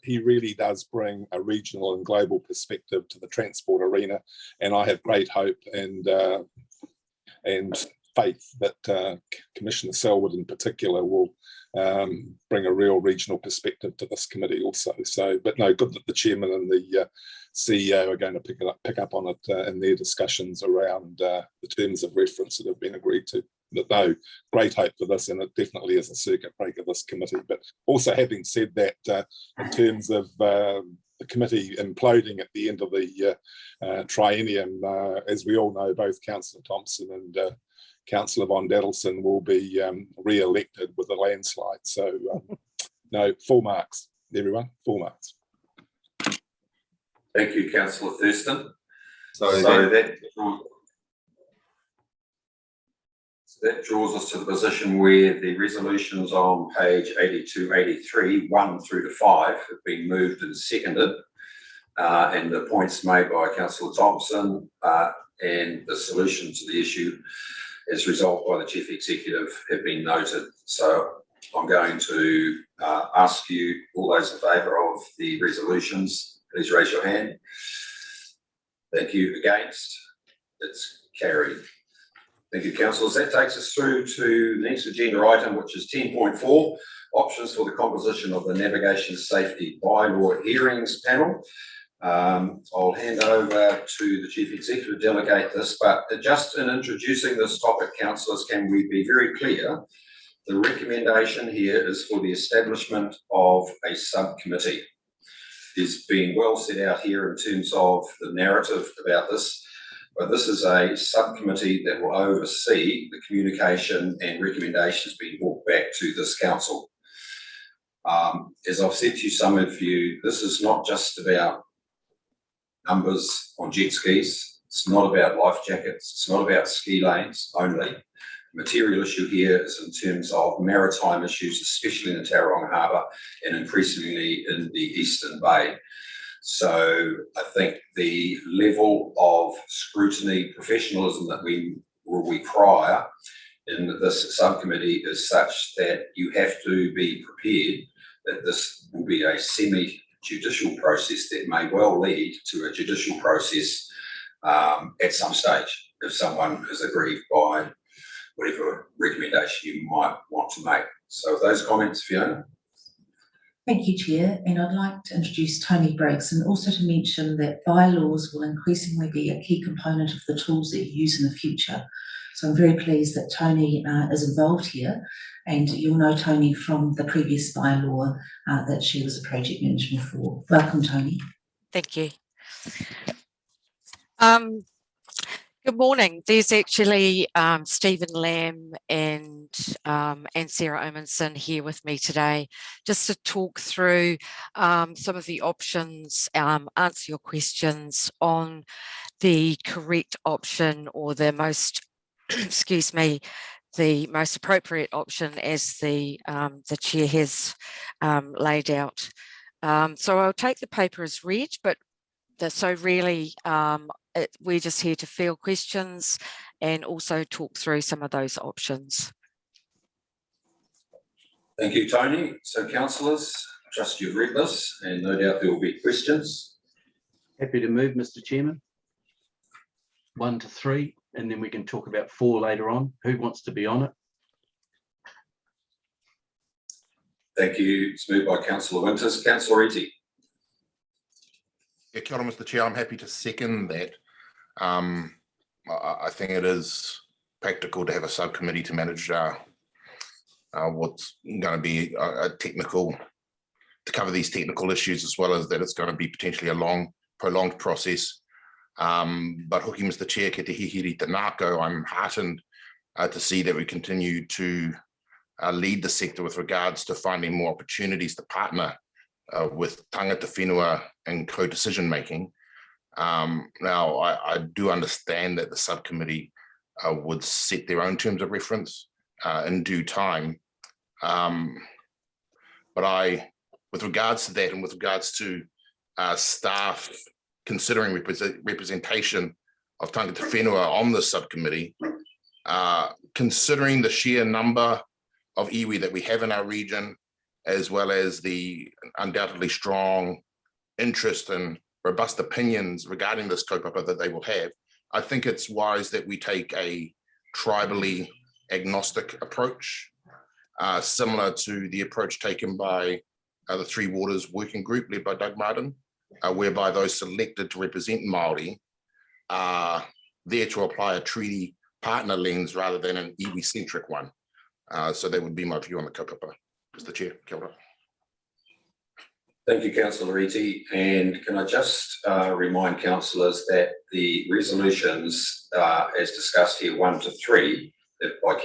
he really does bring a regional and global perspective to the transport arena, and I have great hope and faith that Commissioner Selwood in particular will bring a real regional perspective to this committee also. So, but no, good that the chairman and the CEO are going to pick up on it in their discussions around the terms of reference that have been agreed to. But no, great hope for this, and it definitely is a circuit breaker, this committee. But also, having said that, in terms of the committee imploding at the end of the triennium, as we all know, both Councillor Thompson and Councillor von Duddleson will be re-elected with a landslide. So no, full marks, everyone, full marks. Thank you, Councillor Thurston. So that draws us to the position where the resolutions on page 82, 83, 1 through to 5 have been moved and seconded, and the points made by Councillor Thompson and the solution to the issue as resolved by the Chief Executive have been noted. So I'm going to ask you, all those in favour of the resolutions, please raise your hand. Thank you. Against? It's carried. Thank you, councillors. That takes us through to the next agenda item, which is 10.4, options for the composition of the Navigation Safety Bylaw Hearings Panel. I'll hand over to the Chief Executive to delegate this, but just in introducing this topic, councillors, can we be very clear? The recommendation here is for the establishment of a subcommittee. It's been well set out here in terms of the narrative about this, but this is a subcommittee that will oversee the communication and recommendations being brought back to this council. As I've said to some of you, this is not just about numbers on jet skis. It's not about life jackets. It's not about ski lanes only. material issue here is in terms of maritime issues, especially in the Tauranga Harbour and increasingly in the Eastern Bay. So I think the level of scrutiny, professionalism that we require in this subcommittee is such that you have to be prepared that this will be a semi-judicial process that may well lead to a judicial process at some stage if someone is aggrieved by whatever recommendation you might want to make. So with those comments, Fiona. Thank you, Chair. And I'd like to introduce Tony Briggs and also to mention that bylaws will increasingly be a key component of the tools that you use in the future. So I'm very pleased that Tony is involved here, and you'll know Tony from the previous bylaw that she was a project manager for. Welcome, Tony. Thank you. Good morning. There's actually Stephen Lamb and Sarah Omenson here with me today just to talk through some of the options, answer your questions on the correct option or the most, excuse me, the most appropriate option as the chair has laid out. So I'll take the paper as read, but so really we're just here to field questions and also talk through some of those options. Thank you, Tony. So councillors, I trust you've read this and no doubt there will be questions. Happy to move, Mr. Chairman. 1 to 3, and then we can talk about 4 later on. Who wants to be on it? Thank you. It's moved by Councillor Winters. Councillor Iti. Yeah, kia ora, Mr. Chair. I'm happy to second that. I think it is practical to have a subcommittee to manage what's going to be a technical, to cover these technical issues, as well as that it's going to be potentially a long, prolonged process. But hoki, Mr. Chair, ke te hihiri te nāko, I'm heartened to see that we continue to lead the sector with regards to finding more opportunities to partner with tangata whenua and co-decision making. Now, I do understand that the subcommittee would set their own terms of reference in due time. But with regards to that and with regards to staff considering representation of tangata whenua on the subcommittee, considering the sheer number of iwi that we have in our region, as well as the undoubtedly strong interest and robust opinions regarding this kaupapa that they will have, I think it's wise that we take a tribally agnostic approach, similar to the approach taken by the Three Waters Working Group led by Doug Martin, whereby those selected to represent Māori are there to apply a treaty partner lens rather than an iwi-centric one. So that would be my view on the kaupapa, Mr. Chair. Kia ora. Thank you, Councillor Iti. And can I just remind councillors that the resolutions, as discussed here, 1 to 3, by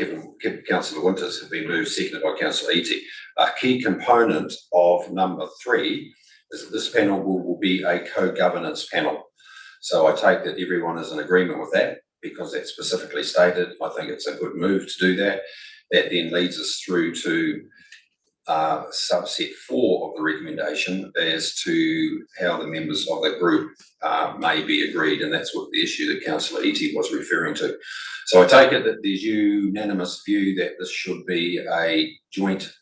Councillor Winters, have been moved, seconded by Councillor Iti. A key component of number 3 is that this panel will be a co-governance panel. So I take that everyone is in agreement with that, because that's specifically stated. I think it's a good move to do that. That then leads us through to subset 4 of the recommendation as to how the members of the group may be agreed, and that's what the issue that Councillor Iti was referring to. So I take it that there's unanimous view that this should be a joint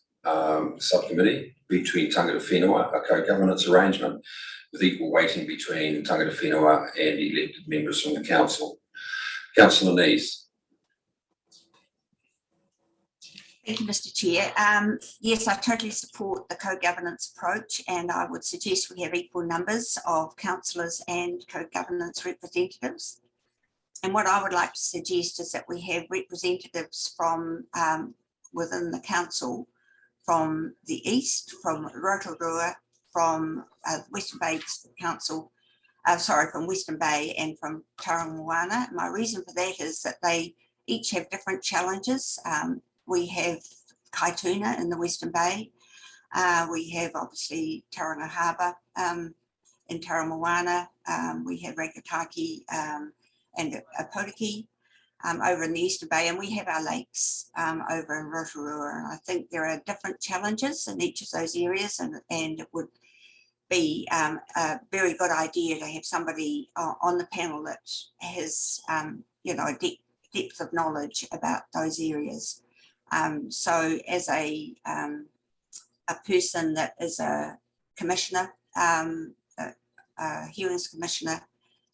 subcommittee between tangata whenua, a co-governance arrangement with equal weighting between tangata whenua and elected members from the council. Councillor Nees. Thank you, Mr. Chair. Yes, I totally support the co-governance approach, and I would suggest we have equal numbers of councillors and co-governance representatives. And what I would like to suggest is that we have representatives from within the council from the east, from Rotorua, from Western Bay Council, from Western Bay and from Tauranga Moana. My reason for that is that they each have different challenges. We have Kaituna in the Western Bay. We have obviously Tauranga Harbour in Tauranga Moana. We have Rakataki and Apotiki. over in the Eastern Bay, and we have our lakes over in Rotorua. And I think there are different challenges in each of those areas, and it would be a very good idea to have somebody on the panel that has, you know, a depth of knowledge about those areas. So as a person that is a commissioner, a hearings commissioner,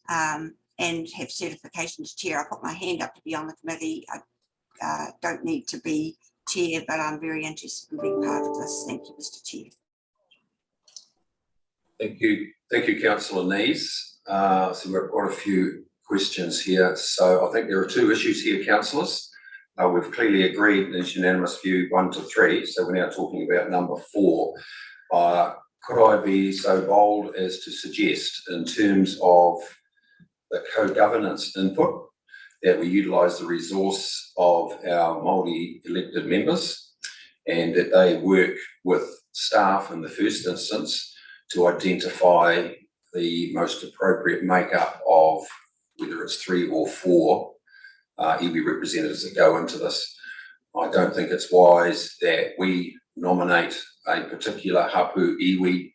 and have certification as chair, I put my hand up to be on the committee. I don't need to be chair, but I'm very interested in being part of this. Thank you, Mr. Chair. Thank you, Councillor Nees. So we've got a few questions here. So I think there are two issues here, councillors. We've clearly agreed there's unanimous view 1 to 3. So we're now talking about number 4. Could I be so bold as to suggest, in terms of the co-governance input, that we utilise the resource of our Māori elected members, and that they work with staff in the first instance to identify the most appropriate makeup of whether it's 3 or 4 iwi representatives that go into this. I don't think it's wise that we nominate a particular hapu iwi,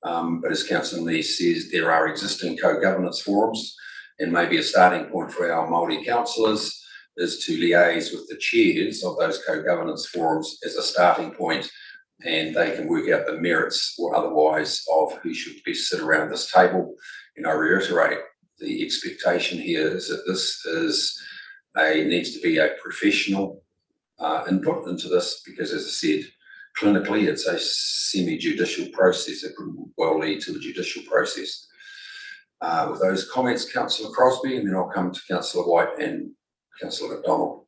but as Councillor Lee says, there are existing co-governance forums, and maybe a starting point for our Māori councillors is to liaise with the chairs of those co-governance forums as a starting point, and they can work out the merits or otherwise of who should best sit around this table. And I reiterate, the expectation here is that this is needs to be a professional input into this, because as I said, clinically it's a semi-judicial process. It could well lead to a judicial process. With those comments, Councillor Crosby, and then I'll come to Councillor White and Councillor McDonald.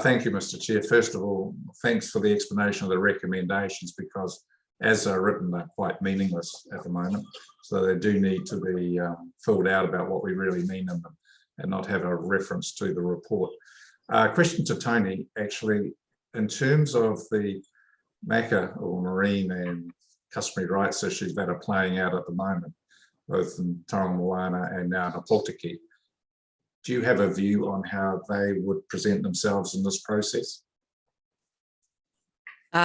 Thank you, Mr. Chair. First of all, thanks for the explanation of the recommendations, because as they're written, they're quite meaningless at the moment. So they do need to be filled out about what we really mean in them, and not have a reference to the report. Question to Tony, actually, in terms of the MACA or marine and customary rights issues that are playing out at the moment, both in Taronga Moana and now in Aquatic, do you have a view on how they would present themselves in this process?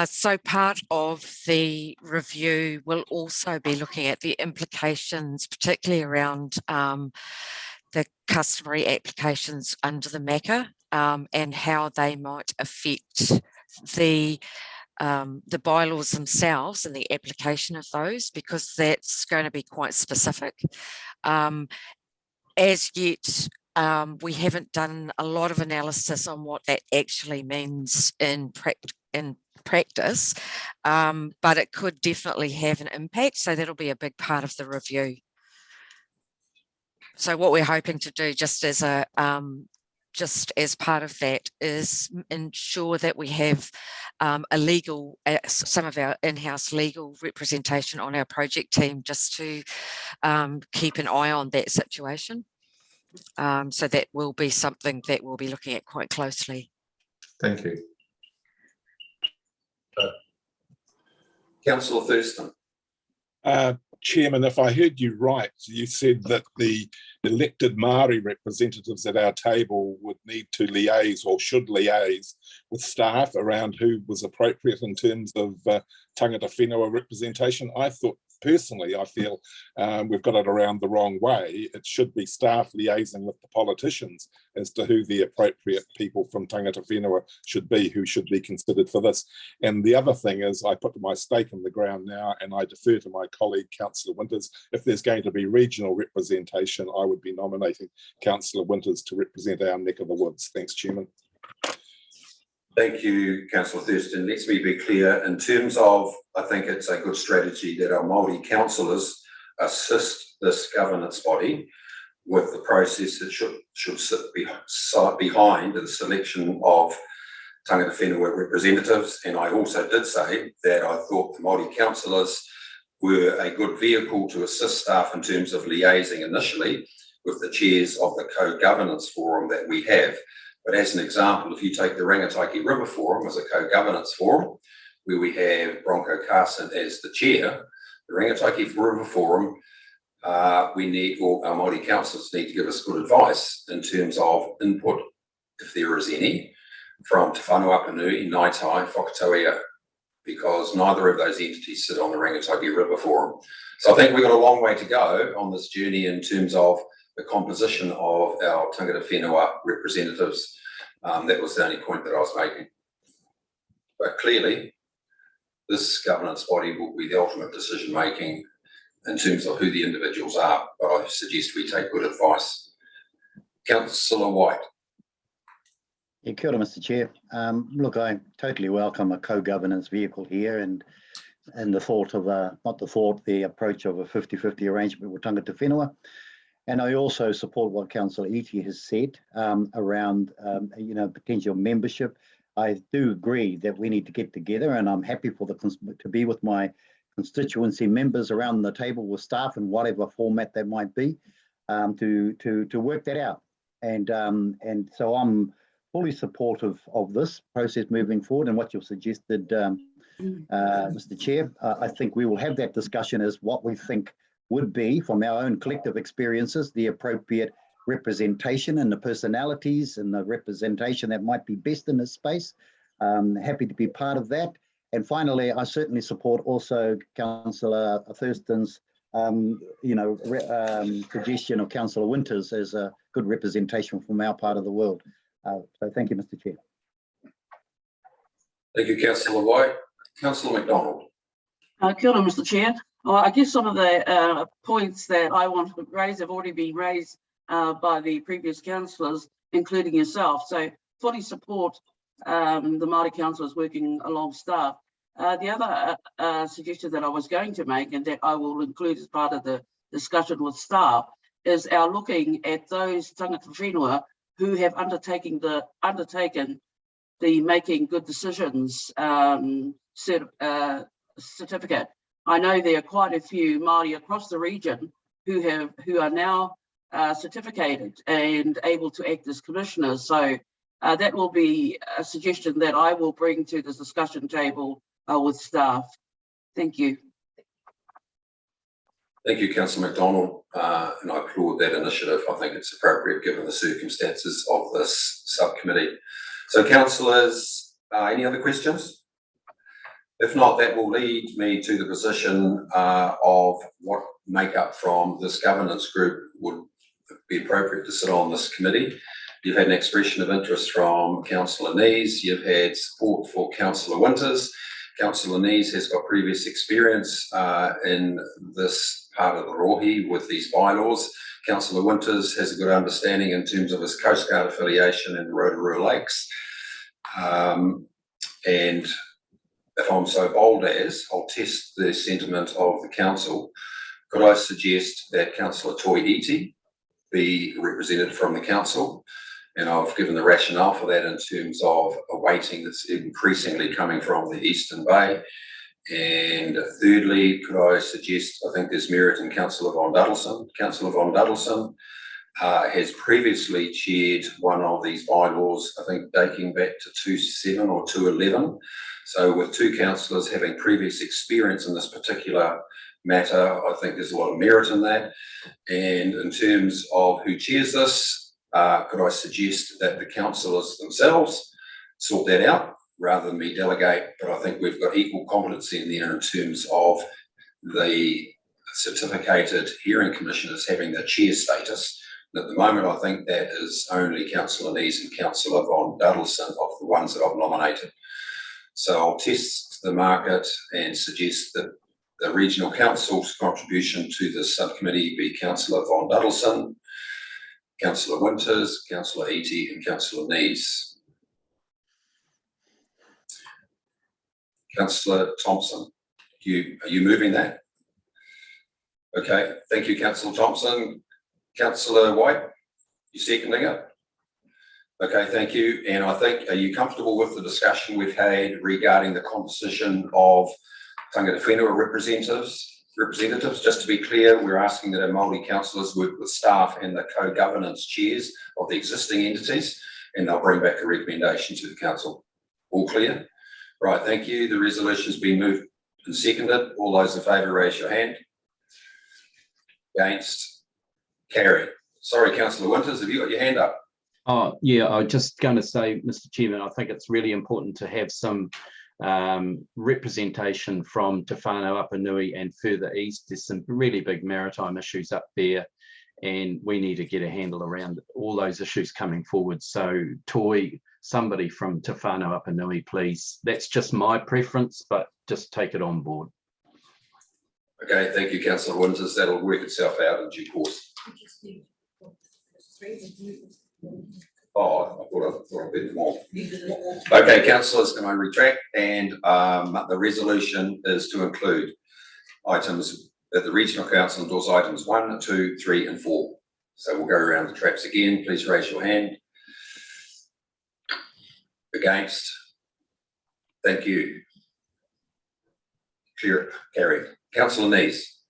So part of the review will also be looking at the implications, particularly around the customary applications under the MACA, and how they might affect the bylaws themselves and the application of those, because that's going to be quite specific. As yet, we haven't done a lot of analysis on what that actually means in practice, but it could definitely have an impact. So that'll be a big part of the review. So what we're hoping to do, just as part of that, is ensure that we have some of our in-house legal representation on our project team, just to keep an eye on that situation. So that will be something that we'll be looking at quite closely. Thank you. Councillor Thurston. Chairman, if I heard you right, you said that the elected Māori representatives at our table would need to liaise, or should liaise, with staff around who was appropriate in terms of tangata whenua representation. I thought, personally, I feel we've got it around the wrong way. It should be staff liaising with the politicians as to who the appropriate people from tangata whenua should be, who should be considered for this. And the other thing is, I put my stake in the ground now, and I defer to my colleague, Councillor Winters. If there's going to be regional representation, I would be nominating Councillor Winters to represent our neck of the woods. Thanks, Chairman. Thank you, Councillor Thurston. Let me be clear, in terms of, I think it's a good strategy that our Māori councillors assist this governance body with the process that should sit behind the selection of tangata whenua representatives. And I also did say that I thought the Māori councillors were a good vehicle to assist staff in terms of liaising initially with the chairs of the co-governance forum that we have. But as an example, if you take the Rangataiki River Forum as a co-governance forum, where we have Bronco Carson as the chair, the Rangataiki River Forum we need, or our Māori councillors need to give us good advice in terms of input, if there is any, from Te Whanuapanui, Ngaitai, Whakatauia, because neither of those entities sit on the Rangitogi River Forum. So I think we've got a long way to go on this journey in terms of the composition of our tangata whenua representatives. That was the only point that I was making. But clearly, this governance body will be the ultimate decision making in terms of who the individuals are, but I suggest we take good advice. Councillor White. Yeah, kia ora, Mr. Chair. Look, I totally welcome a co-governance vehicle here and the thought of, the approach of a 50-50 arrangement with tangata whenua. And I also support what Councillor Iti has said around, potential membership. I do agree that we need to get together, and I'm happy for to be with my constituency members around the table with staff in whatever format that might be, to work that out. And so I'm fully supportive of this process moving forward, and what you've suggested, Mr. Chair. I think we will have that discussion as what we think would be, from our own collective experiences, the appropriate representation and the personalities and the representation that might be best in this space. Happy to be part of that. And finally, I certainly support also Councillor Thurston's suggestion of Councillor Winters as a good representation from our part of the world. So thank you, Mr. Chair. Thank you, Councillor White. Councillor McDonald. Kia ora, Mr. Chair. Well, I guess some of the points that I want to raise have already been raised by the previous councillors, including yourself. So fully support the Māori councillors working along staff. The other suggestion that I was going to make, and that I will include as part of the discussion with staff, is our looking at those tangata whenua who have undertaken the making good decisions certificate. I know there are quite a few Māori across the region who are now certificated and able to act as commissioners. So that will be a suggestion that I will bring to this discussion table with staff. Thank you. Thank you, Councillor McDonald, and I applaud that initiative. I think it's appropriate given the circumstances of this subcommittee. So, councillors, any other questions? If not, that will lead me to the position of what makeup from this governance group would be appropriate to sit on this committee. You've had an expression of interest from Councillor Nees. You've had support for Councillor Winters. Councillor Nees has got previous experience in this part of the Rohi with these bylaws. Councillor Winters has a good understanding in terms of his Coast Guard affiliation in Rotorua Lakes. And if I'm so bold as, I'll test the sentiment of the council. Could I suggest that Councillor Toi Iti be represented from the council? And I've given the rationale for that in terms of a weighting that's increasingly coming from the Eastern Bay. And thirdly, could I suggest, I think there's merit in Councillor Von Duddleson. Councillor Von Duddleson has previously chaired one of these bylaws, I think dating back to 2007 or 2011. So with two councillors having previous experience in this particular matter, I think there's a lot of merit in that. And in terms of who chairs this, could I suggest that the councillors themselves sort that out rather than me delegate? But I think we've got equal competency in there in terms of the certificated hearing commissioners having the chair status. And at the moment, I think that is only Councillor Nees and Councillor Von Duddleson of the ones that I've nominated. So I'll test the market and suggest that the Regional Council's contribution to this subcommittee be Councillor Von Duddleson, Councillor Winters, Councillor Iti and Councillor Nees. Councillor Thompson, are you moving that? Okay, thank you, Councillor Thompson. Councillor White, you seconding it? Okay, thank you. And I think, are you comfortable with the discussion we've had regarding the composition of tangata whenua representatives? Just to be clear, we're asking that our Māori councillors work with staff and the co-governance chairs of the existing entities, and they'll bring back a recommendation to the council. All clear? Right, thank you. The resolution's been moved and seconded. All those in favour, raise your hand. Against? Carried. Sorry, Councillor Winters, have you got your hand up? Oh, yeah, I was just going to say, Mr. Chairman, I think it's really important to have some representation from Te Whānau Upper Nui and further east. There's some really big maritime issues up there, and we need to get a handle around all those issues coming forward. So, Toi, somebody from Te Whānau Upper Nui, please. That's just my preference, but just take it on board. Okay, thank you, Councillor Winters. That'll work itself out in due course. Oh, I thought a bit more. Okay, councillors, can I retract? And the resolution is to include items that the Regional Council endorse items 1, 2, 3, and 4. So we'll go around the traps again. Please raise your hand. Against? Thank you. Clear, carried. Councillor Nees.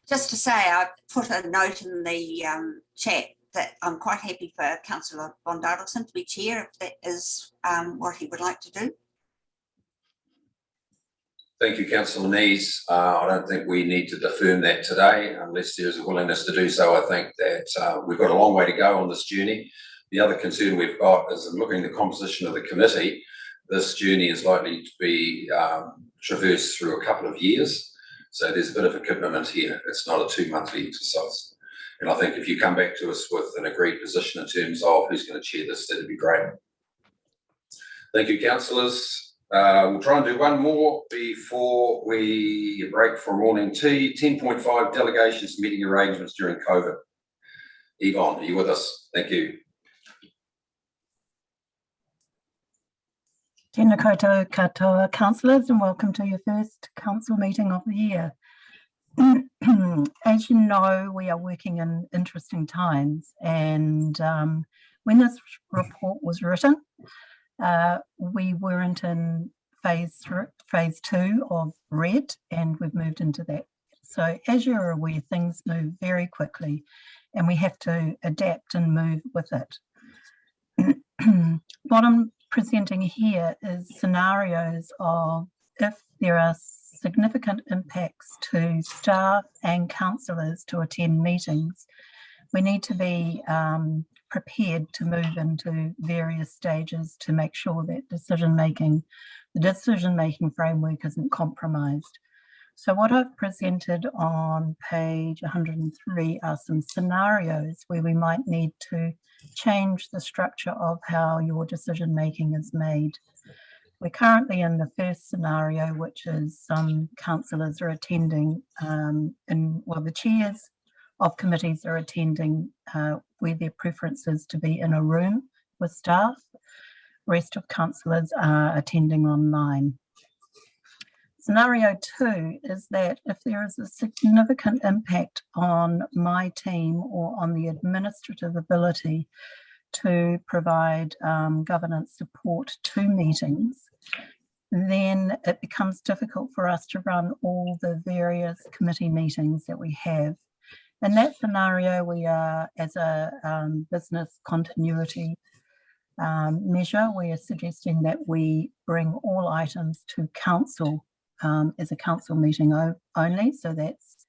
Just to say, I put a note in the chat that I'm quite happy for Councillor von Dadelsson to be chair if that is what he would like to do. Thank you, Councillor Nees. I don't think we need to affirm that today unless there's a willingness to do so. I think that we've got a long way to go on this journey. The other concern we've got is in looking at the composition of the committee, this journey is likely to be traversed through a couple of years. So there's a bit of a commitment here. It's not a 2-monthly exercise. And I think if you come back to us with an agreed position in terms of who's going to chair this, that'd be great. Thank you, councillors. We'll try and do one more before we break for morning tea. 10.5 delegations meeting arrangements during COVID. Yvonne, are you with us? Thank you. Tēnā koutou katoa, councillors, and welcome to your first council meeting of the year. As you know, we are working in interesting times, and when this report was written, we weren't in phase 2 of red, and we've moved into that. So as you're aware, things move very quickly, and we have to adapt and move with it. What I'm presenting here is scenarios of if there are significant impacts to staff and councillors to attend meetings, we need to be prepared to move into various stages to make sure that the decision-making framework isn't compromised. So what I've presented on page 103 are some scenarios where we might need to change the structure of how your decision-making is made. We're currently in the first scenario, which is some councillors are attending, the chairs of committees are attending where their preference is to be in a room with staff. Rest of councillors are attending online. Scenario 2 is that if there is a significant impact on my team or on the administrative ability to provide governance support to meetings, then it becomes difficult for us to run all the various committee meetings that we have. In that scenario, we are, as a business continuity measure, we are suggesting that we bring all items to council as a council meeting only. So that's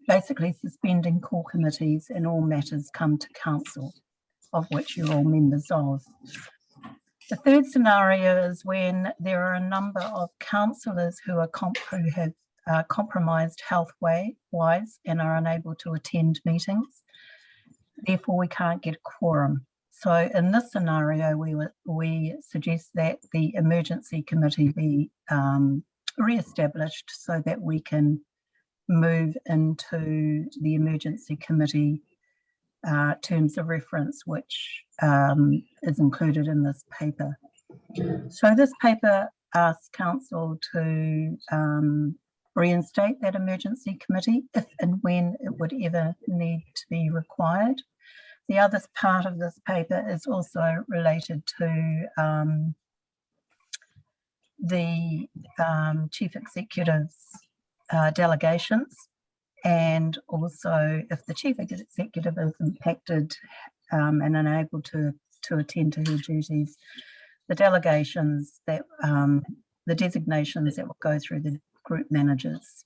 basically suspending core committees and all matters come to council, of which you're all members of. The third scenario is when there are a number of councillors who have compromised health-wise and are unable to attend meetings. Therefore, we can't get a quorum. So in this scenario, we suggest that the emergency committee be re-established so that we can move into the emergency committee terms of reference, which is included in this paper. So this paper asks council to reinstate that emergency committee if and when it would ever need to be required. The other part of this paper is also related to the chief executive's delegations, and also if the chief executive is impacted and unable to attend to her duties, the delegations that the designations that will go through the group managers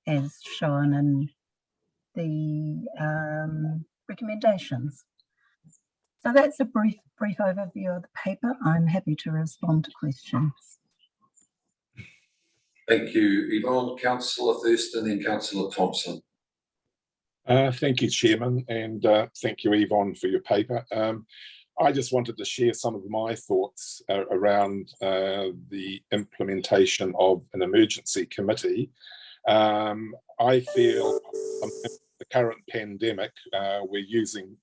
as shown in the recommendations. So that's a brief overview of the paper. I'm happy to respond to questions. Thank you, Yvonne. Councillor Thurston, then Councillor Thompson. Thank you, Chairman, and thank you, Yvonne, for your paper. I just wanted to share some of my thoughts around the implementation of an emergency committee. I feel in the current pandemic, we're using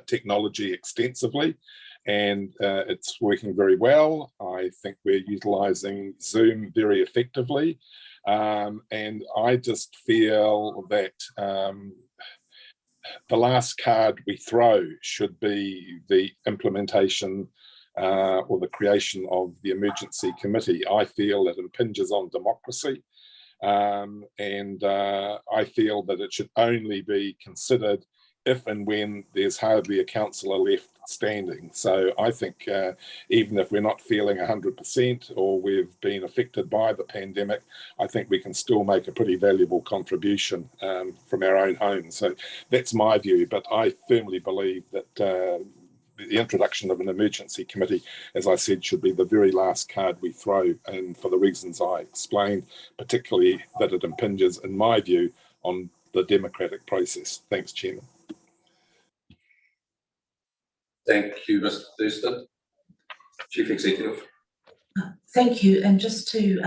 technology extensively, and it's working very well. I think we're utilising Zoom very effectively, and I just feel that the last card we throw should be the implementation or the creation of the emergency committee. I feel it impinges on democracy, and I feel that it should only be considered if and when there's hardly a councillor left standing. So I think even if we're not feeling 100% or we've been affected by the pandemic, I think we can still make a pretty valuable contribution from our own homes. So that's my view, but I firmly believe that the introduction of an emergency committee, as I said, should be the very last card we throw, and for the reasons I explained, particularly that it impinges, in my view, on the democratic process. Thanks, Chairman. Thank you, Mr. Thurston. Chief Executive. Thank you. And just to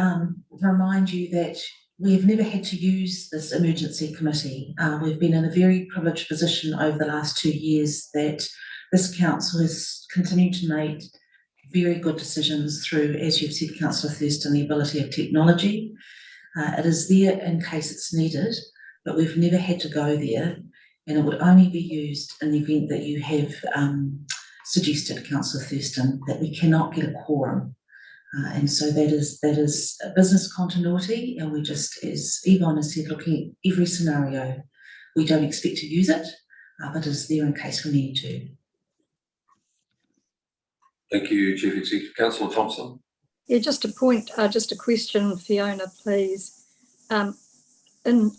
remind you that we've never had to use this emergency committee. We've been in a very privileged position over the last 2 years that this council has continued to make very good decisions through, as you've said, Councillor Thurston, the ability of technology. It is there in case it's needed, but we've never had to go there. And it would only be used in the event that you have suggested, Councillor Thurston, that we cannot get a quorum. And so that is a business continuity, and we just, as Yvonne has said, looking at every scenario. We don't expect to use it, but it is there in case we need to. Thank you, Chief Executive. Councillor Thompson. Yeah, just a point, just a question, Fiona, please.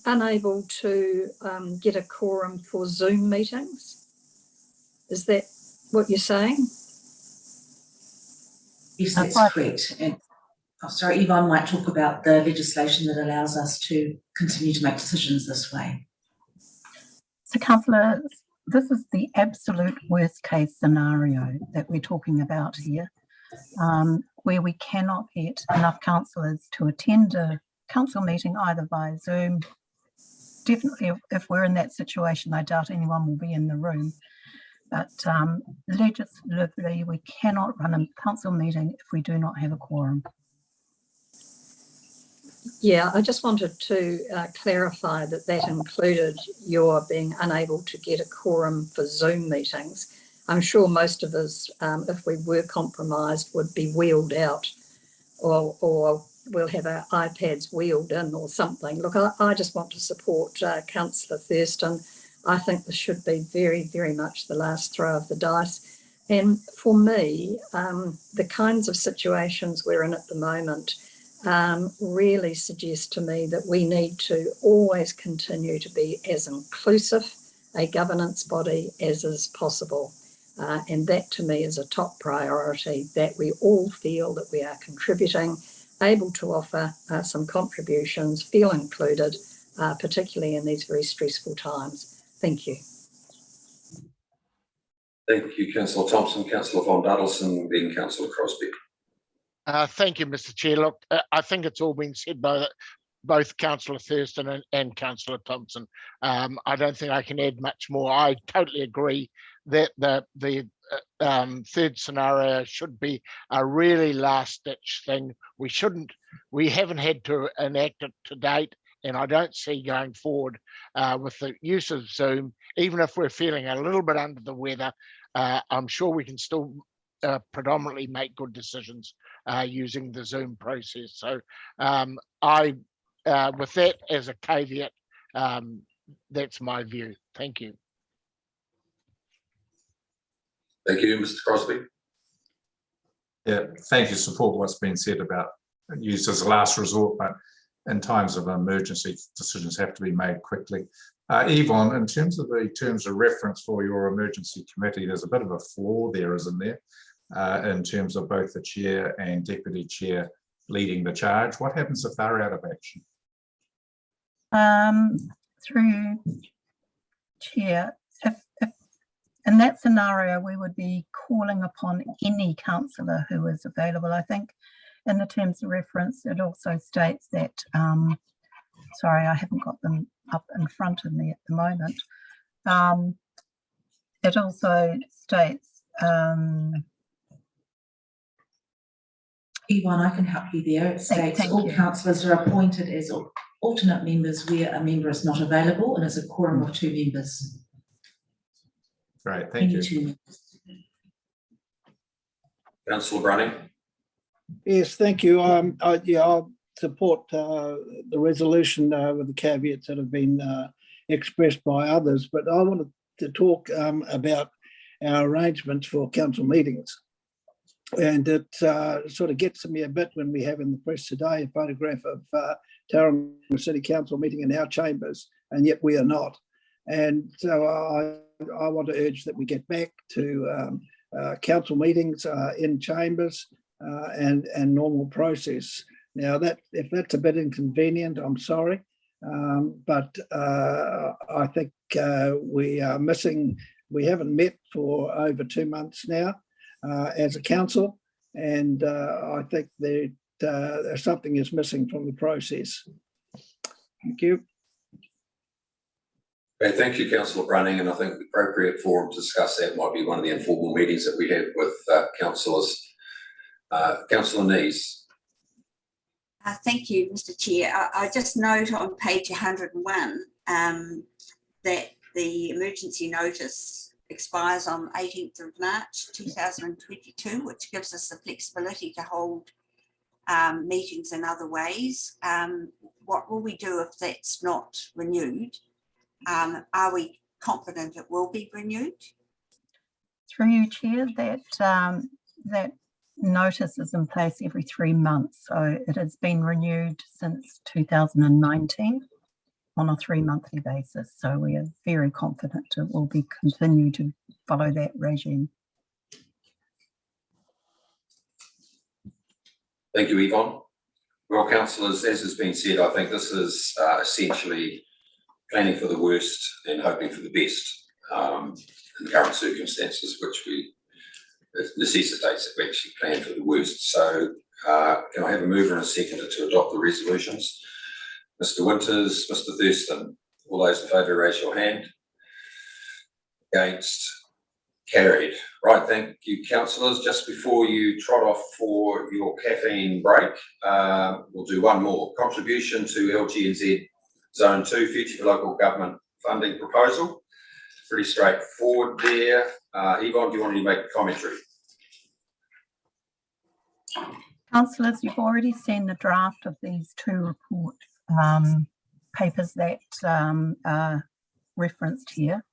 Unable to get a quorum for Zoom meetings? Is that what you're saying? Yes, that's correct. And sorry, Yvonne might talk about the legislation that allows us to continue to make decisions this way. So, councillors, this is the absolute worst case scenario that we're talking about here, where we cannot get enough councillors to attend a council meeting either via Zoom. Definitely, if we're in that situation, I doubt anyone will be in the room. But legislatively, we cannot run a council meeting if we do not have a quorum. Yeah, I just wanted to clarify that that included your being unable to get a quorum for Zoom meetings. I'm sure most of us, if we were compromised, would be wheeled out, or we'll have our iPads wheeled in or something. Look, I just want to support Councillor Thurston. I think this should be very, very much the last throw of the dice. And for me, the kinds of situations we're in at the moment really suggest to me that we need to always continue to be as inclusive a governance body as is possible. And that to me is a top priority, that we all feel that we are contributing, able to offer some contributions, feel included, particularly in these very stressful times. Thank you. Thank you, Councillor Thompson. Councillor Von Duddleston, then Councillor Crosby. Thank you, Mr. Chair. Look, I think it's all been said by both Councillor Thurston and Councillor Thompson. I don't think I can add much more. I totally agree that the third scenario should be a really last-ditch thing. We haven't had to enact it to date, and I don't see going forward with the use of Zoom, even if we're feeling a little bit under the weather, I'm sure we can still predominantly make good decisions using the Zoom process. So with that as a caveat, that's my view. Thank you. Thank you, Mr. Crosby. Yeah, thank you. Support what's been said about use as a last resort, but in times of emergency, decisions have to be made quickly. Yvonne, in terms of the terms of reference for your emergency committee, there's a bit of a flaw there, isn't there, in terms of both the chair and deputy chair leading the charge? What happens if they're out of action? Through chair, if in that scenario, we would be calling upon any councillor who is available. I think in the terms of reference, it also states that, sorry, I haven't got them up in front of me at the moment. It also states, Yvonne, I can help you there. It states all councillors are appointed as alternate members where a member is not available, and it's a quorum of 2 members. Great, thank you. Councillor Brunning. Yes, thank you. I'll support the resolution with the caveats that have been expressed by others, but I wanted to talk about our arrangements for council meetings. And it sort of gets to me a bit when we have in the press today a photograph of Tauranga City Council meeting in our chambers, and yet we are not. And so I want to urge that we get back to council meetings in chambers and normal process. Now, if that's a bit inconvenient, I'm sorry, but I think we are missing. We haven't met for over 2 months now as a council, and I think that something is missing from the process. Thank you. Okay, thank you, Councillor Brunning, and I think the appropriate forum to discuss that might be one of the informal meetings that we have with councillors. Councillor Nees. Thank you, Mr. Chair. I just note on page 101 that the emergency notice expires on 18th of March 2022, which gives us the flexibility to hold meetings in other ways. What will we do if that's not renewed? Are we confident it will be renewed? Through you, Chair, that notice is in place every 3 months. So it has been renewed since 2019 on a 3-monthly basis. So we are very confident it will be continue to follow that regime. Thank you, Yvonne. Well, councillors, as has been said, I think this is essentially planning for the worst and hoping for the best in current circumstances, which necessitates that we actually plan for the worst. So can I have a mover and a seconder to adopt the resolutions? Mr. Winters, Mr. Thurston, all those in favour raise your hand. Against? Carried. Right, thank you, councillors. Just before you trot off for your caffeine break, we'll do one more. Contribution to LGNZ Zone 2 Future for Local Government Funding Proposal. Pretty straightforward there. Yvonne, do you want to make a commentary? Councillors, you've already seen the draft of these 2 report papers that are referenced here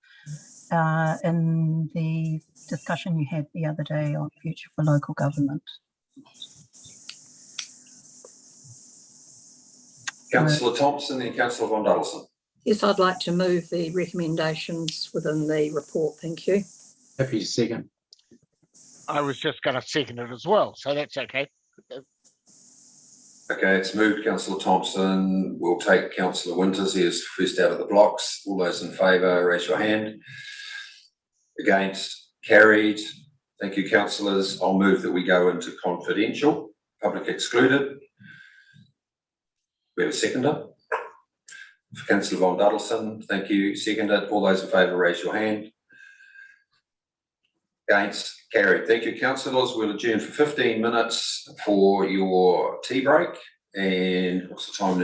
in the discussion you had the other day on Future for Local Government. Councillor Thompson and Councillor Von Duddleston. Yes, I'd like to move the recommendations within the report. Thank you. Happy to second. I was just going to second it as well, so that's okay. Okay, it's moved, Councillor Thompson. We'll take Councillor Winters. He is first out of the blocks. All those in favour, raise your hand. Against? Carried. Thank you, councillors. I'll move that we go into confidential, public excluded. We have a seconder. For Councillor Von Duddleston, thank you. Seconded. All those in favour, raise your hand. Against? Carried. Thank you, councillors. We'll adjourn for 15 minutes for your tea break. And what's the time now?